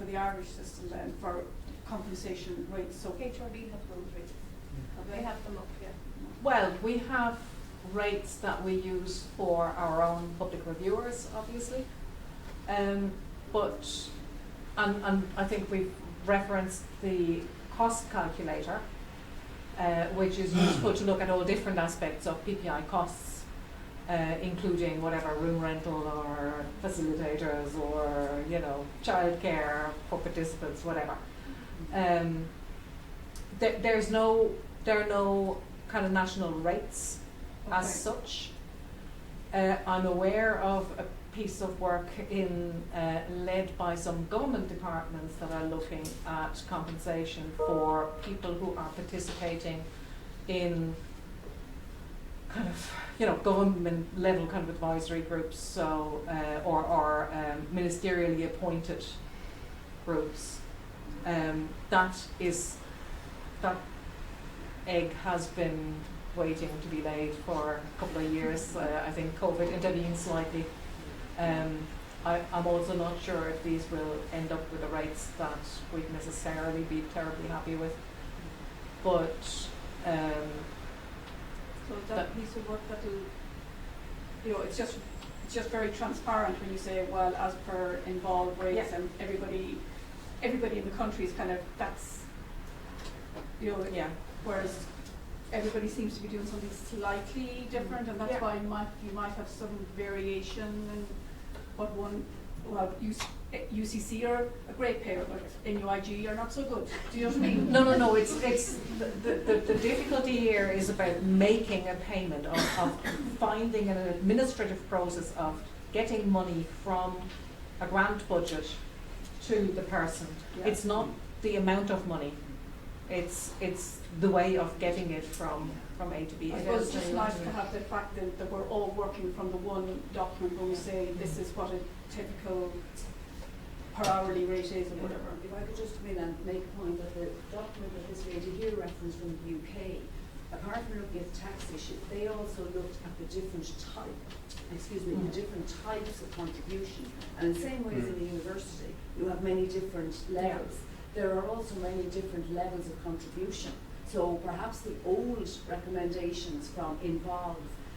the Irish system then for compensation rates? So HRB have those rates. They have them up, yeah. Well, we have rates that we use for our own public reviewers, obviously, but I think we've referenced the cost calculator, which is useful to look at all different aspects of PPI costs, including whatever room rental or facilitators or childcare for participants, whatever. there are no kind of national rates as such. I'm aware of a piece of work led by some government departments that are looking at compensation for people who are participating in kind of, government level kind of advisory groups, so or ministerially appointed groups. That egg has been waiting to be laid for a couple of years. I think COVID intervened slightly. I'm also not sure if these will end up with the rates that we'd necessarily be terribly happy with. But so that piece of work that will, it's just very transparent when you say, well, as per involved rates, and everybody in the country is kind of, that's, whereas everybody seems to be doing something slightly different, and that's why you might have some variation in what UCC are a great payer, but NUIG are not so good. Do you know what I mean? No. It's the difficulty here is about making a payment, of finding an administrative process of getting money from a grant budget to the person. Yeah. It's not the amount of money. It's the way of getting it from A to B. I suppose it's just nice to have the fact that we're all working from the one document when we say this is what a typical per hourly rate is or whatever. If I could just come in and make a point that the document that this lady here referenced from the UK, apart from looking at the tax issue, they also looked at the different different types of contribution. And in the same way as in the university, you have many different levels. There are also many different levels of contribution. So perhaps the old recommendations from Involve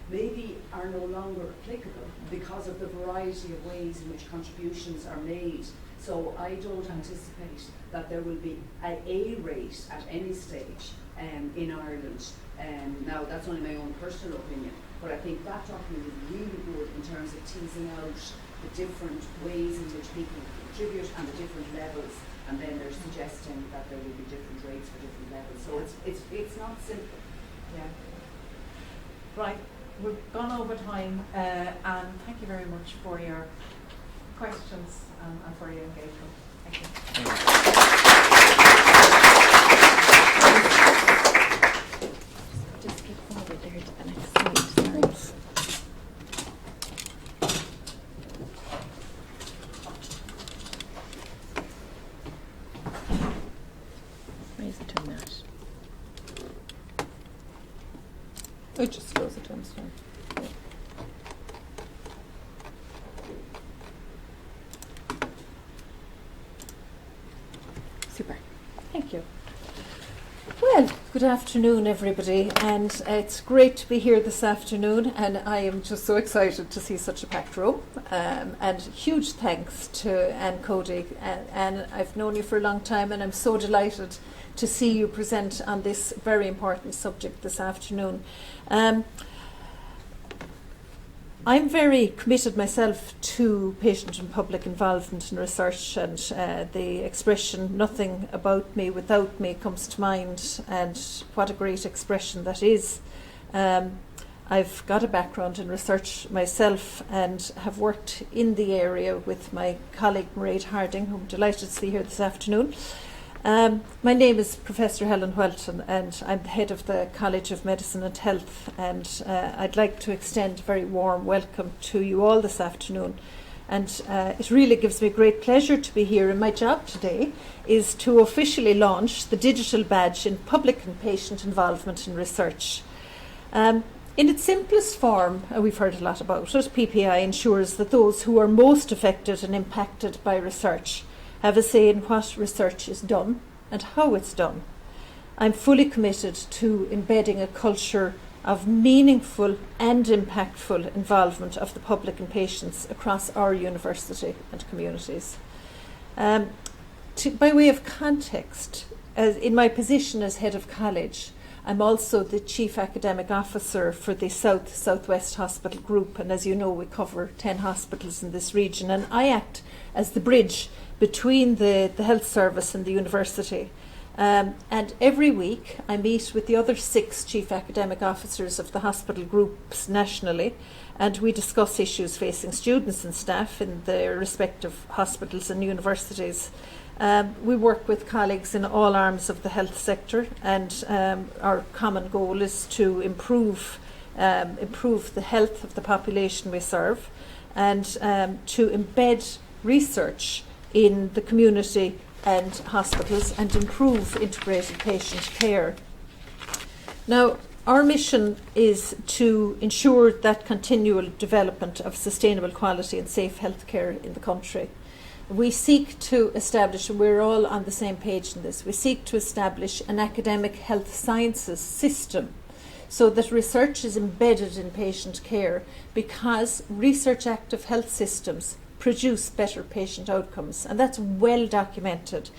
maybe are no longer applicable because of the variety of ways in which contributions are made. So I don't anticipate that there will be a rate at any stage in Ireland. Now, that's only my own personal opinion, but I think that document is really good in terms of teasing out the different ways in which people contribute and the different levels. And then they're suggesting that there will be different rates for different levels. So it's not simple. Yeah. Right. We've gone over time, and thank you very much for your questions and for your engagement. Thank you. Just get forward there to the next slide. Sorry. It just slows it down. Yeah. Super. Thank you. Well, good afternoon, everybody, and it's great to be here this afternoon, and I am just so excited to see such a packed room, and huge thanks to Anne Cody. Anne, I've known you for a long time, and I'm so delighted to see you present on this very important subject this afternoon. I'm very committed myself to patient and public involvement in research, and the expression "nothing about me without me" comes to mind, and what a great expression that is. I've got a background in research myself and have worked in the area with my colleague Mairead Harding, whom I'm delighted to see here this afternoon. My name is Professor Helen Welton, and I'm the head of the College of Medicine and Health, and I'd like to extend a very warm welcome to you all this afternoon. And it really gives me great pleasure to be here, and my job today is to officially launch the digital badge in public and patient involvement in research. In its simplest form, we've heard a lot about it, PPI ensures that those who are most affected and impacted by research have a say in what research is done and how it's done. I'm fully committed to embedding a culture of meaningful and impactful involvement of the public and patients across our university and communities. By way of context, in my position as head of college, I'm also the Chief Academic Officer for the South-Southwest Hospital Group, and as you know, we cover 10 hospitals in this region, and I act as the bridge between the health service and the university. And every week I meet with the other 6 Chief Academic Officers of the hospital groups nationally, and we discuss issues facing students and staff in their respective hospitals and universities. We work with colleagues in all arms of the health sector, and our common goal is to improve the health of the population we serve, and to embed research in the community and hospitals and improve integrated patient care. Now, our mission is to ensure that continual development of sustainable quality and safe healthcare in the country. We seek to establish, and we're all on the same page in this, we seek to establish an academic health sciences system so that research is embedded in patient care, because research active health systems produce better patient outcomes, and that's well documented.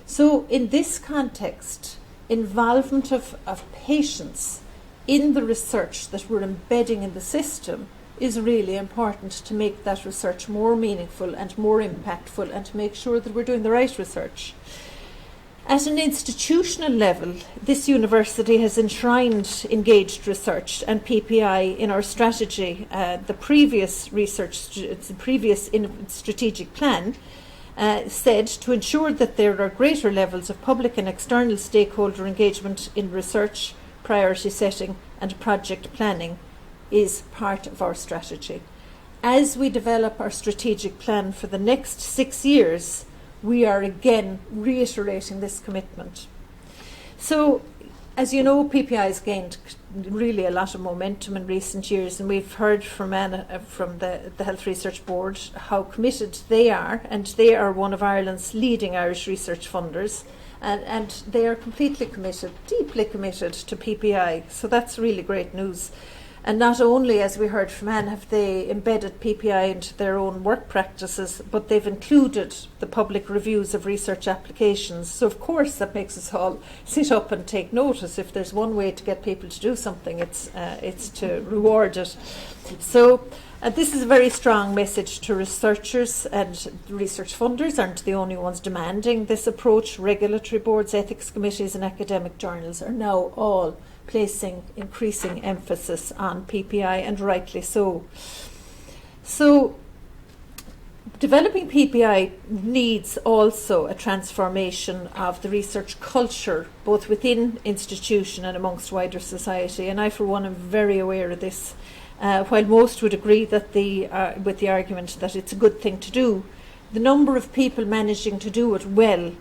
So in this context, involvement of patients in the research that we're embedding in the system is really important to make that research more meaningful and more impactful, and to make sure that we're doing the right research. At an institutional level, this university has enshrined engaged research and PPI in our strategy. The previous strategic plan said to ensure that there are greater levels of public and external stakeholder engagement in research, priority setting and project planning is part of our strategy. As we develop our strategic plan for the next 6 years, we are again reiterating this commitment. So, as you know, PPI has gained really a lot of momentum in recent years, and we've heard from Anna from the Health Research Board how committed they are, and they are one of Ireland's leading Irish research funders, and they are completely committed, deeply committed to PPI, so that's really great news. And not only, as we heard from Anne, have they embedded PPI into their own work practices, but they've included the public reviews of research applications. So, of course, that makes us all sit up and take notice. If there's one way to get people to do something, it's to reward it. So, this is a very strong message to researchers, and research funders aren't the only ones demanding this approach. Regulatory boards, ethics committees and academic journals are now all placing increasing emphasis on PPI, and rightly so. So, developing PPI needs also a transformation of the research culture, both within institution and amongst wider society, and I for one am very aware of this. While most would agree that with the argument that it's a good thing to do, the number of people managing to do it well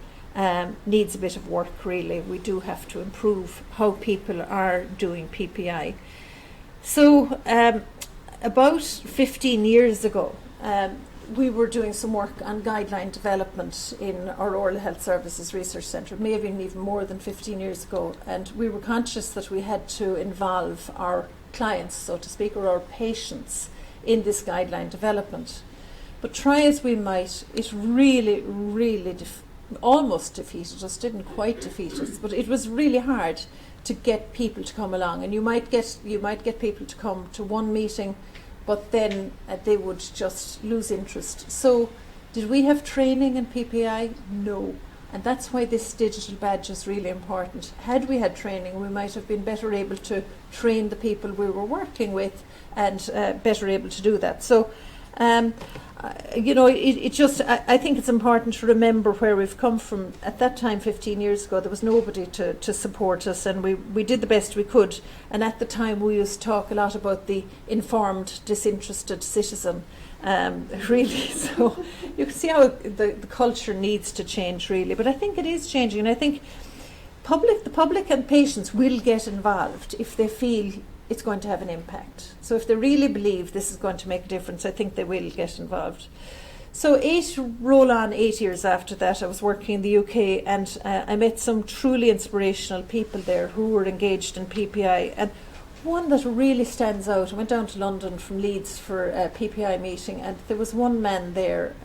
needs a bit of work, really. We do have to improve how people are doing PPI. So about 15 years ago, we were doing some work on guideline development in our Oral Health Services Research Centre. It may have been even more than 15 years ago, and we were conscious that we had to involve our clients, so to speak, or our patients in this guideline development. But try as we might, it really, almost defeated us, didn't quite defeat us, but it was really hard to get people to come along. And you might get people to come to one meeting, but then they would just lose interest. So did we have training in PPI? No. And that's why this digital badge is really important. Had we had training, we might have been better able to train the people we were working with, and better able to do that. So I think it's important to remember where we've come from. At that time, 15 years ago, there was nobody to support us, and we did the best we could. And at the time, we used to talk a lot about the informed, disinterested citizen, really. So you can see how the culture needs to change, really. But I think it is changing, and I think the public and patients will get involved if they feel it's going to have an impact. So if they really believe this is going to make a difference, I think they will get involved. So 8 years after that, I was working in the UK, and I met some truly inspirational people there who were engaged in PPI. And one that really stands out, I went down to London from Leeds for a PPI meeting, and there was one man there.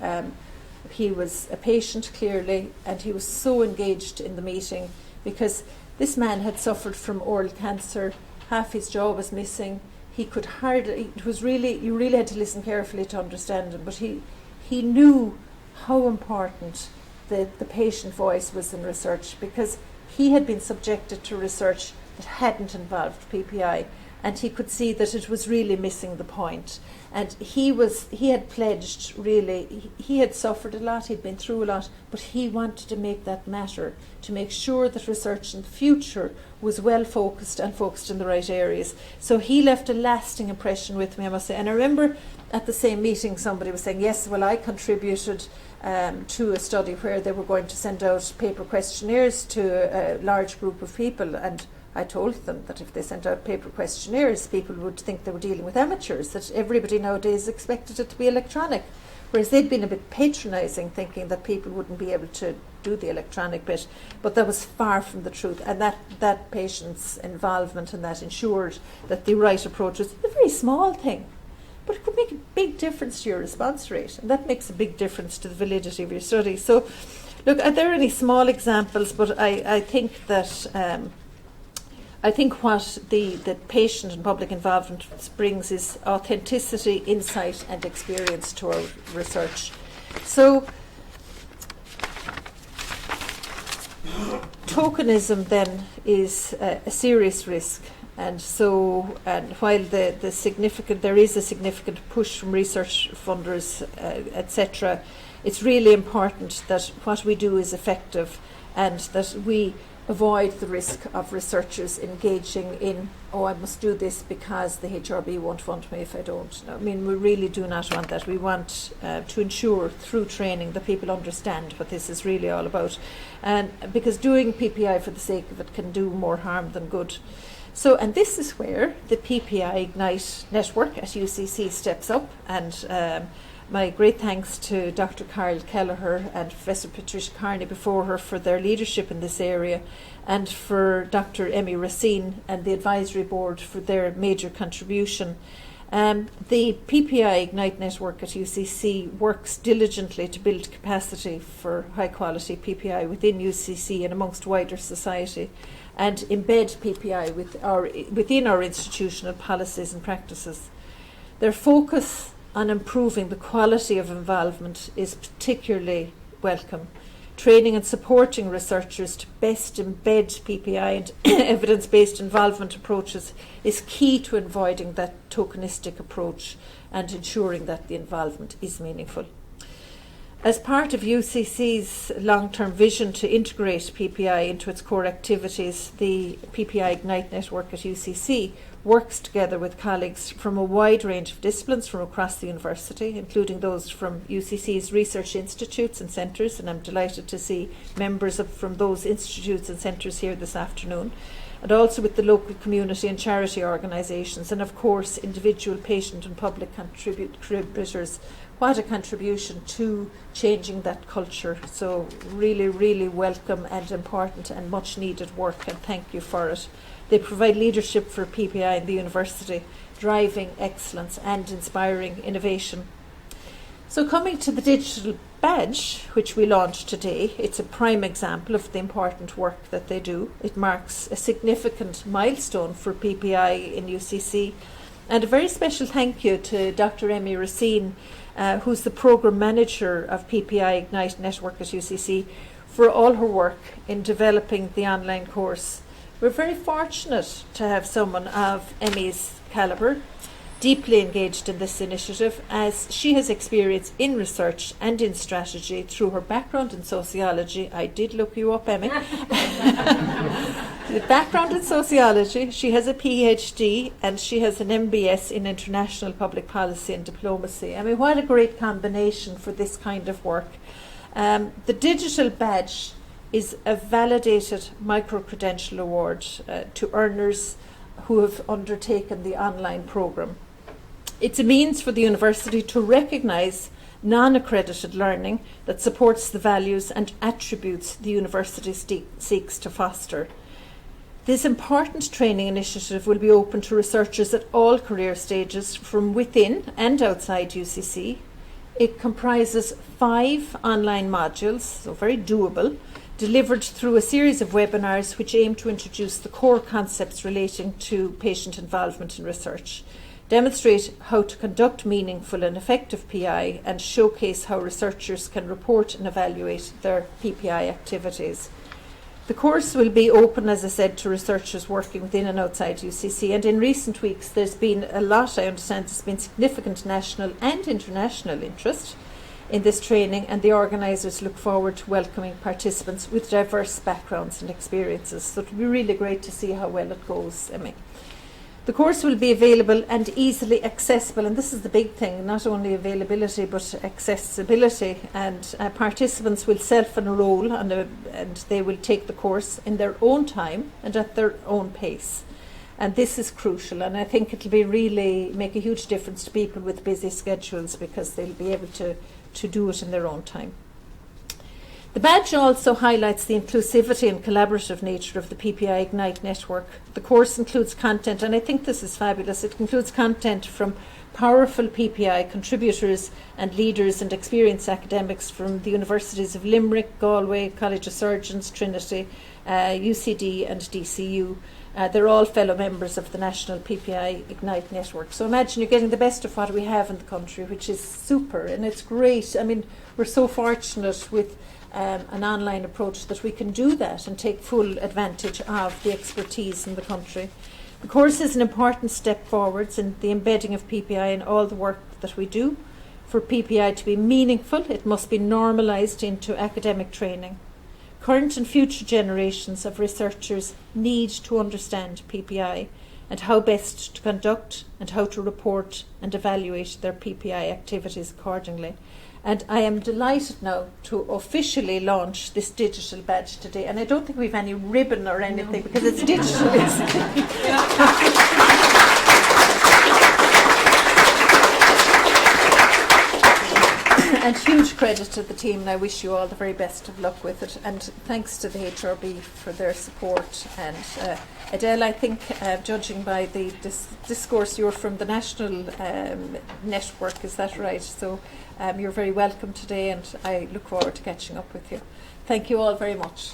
He was a patient, clearly, and he was so engaged in the meeting because This man had suffered from oral cancer, half his jaw was missing. He could hardly, you really had to listen carefully to understand him, but he knew how important the patient voice was in research, because he had been subjected to research that hadn't involved PPI, and he could see that it was really missing the point. And he had pledged, really, he had suffered a lot, he'd been through a lot, but he wanted to make that matter, to make sure that research in the future was well focused and focused in the right areas. So he left a lasting impression with me, I must say. And I remember at the same meeting somebody was saying, yes, well, I contributed to a study where they were going to send out paper questionnaires to a large group of people, and I told them that if they sent out paper questionnaires, people would think they were dealing with amateurs, that everybody nowadays expected it to be electronic, whereas they'd been a bit patronising, thinking that people wouldn't be able to do the electronic bit, but that was far from the truth, and that patient's involvement in that ensured that the right approach was a very small thing, but it could make a big difference to your response rate, and that makes a big difference to the validity of your study. So, look, there are any small examples, but I think that I think what the patient and public involvement brings is authenticity, insight and experience to our research. So tokenism then is a serious risk, and while there is a significant push from research funders, etc., it's really important that what we do is effective, and that we avoid the risk of researchers engaging in, I must do this because the HRB won't fund me if I don't. I mean, we really do not want that. We want to ensure through training that people understand what this is really all about. And because doing PPI for the sake of it can do more harm than good. So, and this is where the PPI Ignite network at UCC steps up, and my great thanks to Dr. Carl Kelleher and Professor Patricia Carney before her for their leadership in this area, and for Dr. Emmy Racine and the advisory board for their major contribution. The PPI Ignite network at UCC works diligently to build capacity for high quality PPI within UCC and amongst wider society, and embed PPI within our institutional policies and practices. Their focus on improving the quality of involvement is particularly welcome. Training and supporting researchers to best embed PPI and evidence-based involvement approaches is key to avoiding that tokenistic approach and ensuring that the involvement is meaningful. As part of UCC's long-term vision to integrate PPI into its core activities, the PPI Ignite network at UCC works together with colleagues from a wide range of disciplines from across the university, including those from UCC's research institutes and centres, and I'm delighted to see members from those institutes and centres here this afternoon, and also with the local community and charity organisations, and of course individual patient and public contributors. What a contribution to changing that culture. So really, really welcome and important and much needed work, and thank you for it. They provide leadership for PPI in the university, driving excellence and inspiring innovation. So coming to the digital badge, which we launched today, it's a prime example of the important work that they do. It marks a significant milestone for PPI in UCC. And a very special thank you to Dr. Emmy Racine, who's the Programme Manager of PPI Ignite Network at UCC, for all her work in developing the online course. We're very fortunate to have someone of Emmy's calibre, deeply engaged in this initiative, as she has experience in research and in strategy through her background in sociology. I did look you up, Emmy. The background in sociology, she has a PhD and she has an MBS in international public policy and diplomacy. I mean, what a great combination for this kind of work. The digital badge is a validated micro-credential award to earners who have undertaken the online programme. It's a means for the university to recognise non-accredited learning that supports the values and attributes the university seeks to foster. This important training initiative will be open to researchers at all career stages from within and outside UCC. It comprises 5 online modules, so very doable, delivered through a series of webinars which aim to introduce the core concepts relating to patient involvement in research, demonstrate how to conduct meaningful and effective PI, and showcase how researchers can report and evaluate their PPI activities. The course will be open, as I said, to researchers working within and outside UCC, and in recent weeks there's been a lot, I understand there's been significant national and international interest in this training, and the organisers look forward to welcoming participants with diverse backgrounds and experiences. So it will be really great to see how well it goes, Emmy. The course will be available and easily accessible, and this is the big thing, not only availability but accessibility, and participants will self-enroll and they will take the course in their own time and at their own pace. And this is crucial, and I think it will be really make a huge difference to people with busy schedules, because they'll be able to do it in their own time. The badge also highlights the inclusivity and collaborative nature of the PPI Ignite network. The course includes content, and I think this is fabulous, it includes content from powerful PPI contributors and leaders and experienced academics from the universities of Limerick, Galway, College of Surgeons, Trinity, UCD and DCU. They're all fellow members of the National PPI Ignite network. So imagine you're getting the best of what we have in the country, which is super, and it's great. I mean, we're so fortunate with an online approach that we can do that and take full advantage of the expertise in the country. The course is an important step forwards in the embedding of PPI in all the work that we do. For PPI to be meaningful, it must be normalised into academic training. Current and future generations of researchers need to understand PPI and how best to conduct and how to report and evaluate their PPI activities accordingly. And I am delighted now to officially launch this digital badge today. And I don't think we've any ribbon or anything, because it's digital, isn't it? And huge credit to the team, and I wish you all the very best of luck with it. And thanks to the HRB for their support. And Adele, I think, judging by the discourse, you're from the national network, is that right? So you're very welcome today, and I look forward to catching up with you. Thank you all very much.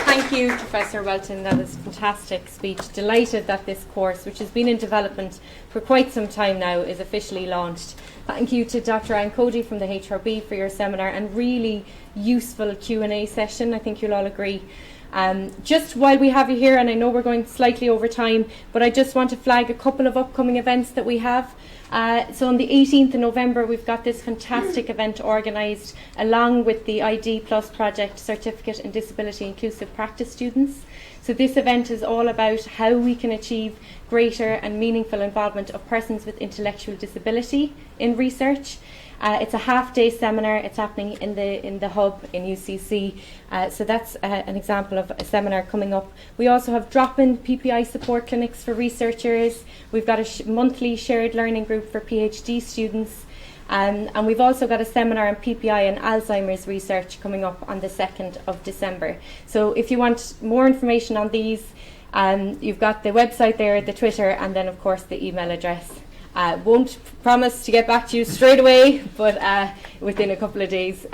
Thank you, Professor Welton. That was a fantastic speech. Delighted that this course, which has been in development for quite some time now, is officially launched. Thank you to Dr. Anne Cody from the HRB for your seminar and really useful Q&A session. I think you'll all agree. Just while we have you here, and I know we're going slightly over time, but I just want to flag a couple of upcoming events that we have. So on the 18th of November, we've got this fantastic event organised along with the ID Plus project Certificate in Disability Inclusive Practice students. So this event is all about how we can achieve greater and meaningful involvement of persons with intellectual disability in research. It's a half-day seminar. It's happening in the hub in UCC. So that's an example of a seminar coming up. We also have drop-in PPI support clinics for researchers. We've got a monthly shared learning group for PhD students. And we've also got a seminar on PPI and Alzheimer's research coming up on the 2nd of December. So if you want more information on these, you've got the website there, the Twitter, and then of course the email address. Won't promise to get back to you straight away, but within a couple of days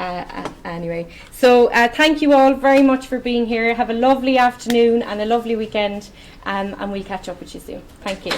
anyway. So thank you all very much for being here. Have a lovely afternoon and a lovely weekend, and we'll catch up with you soon. Thank you.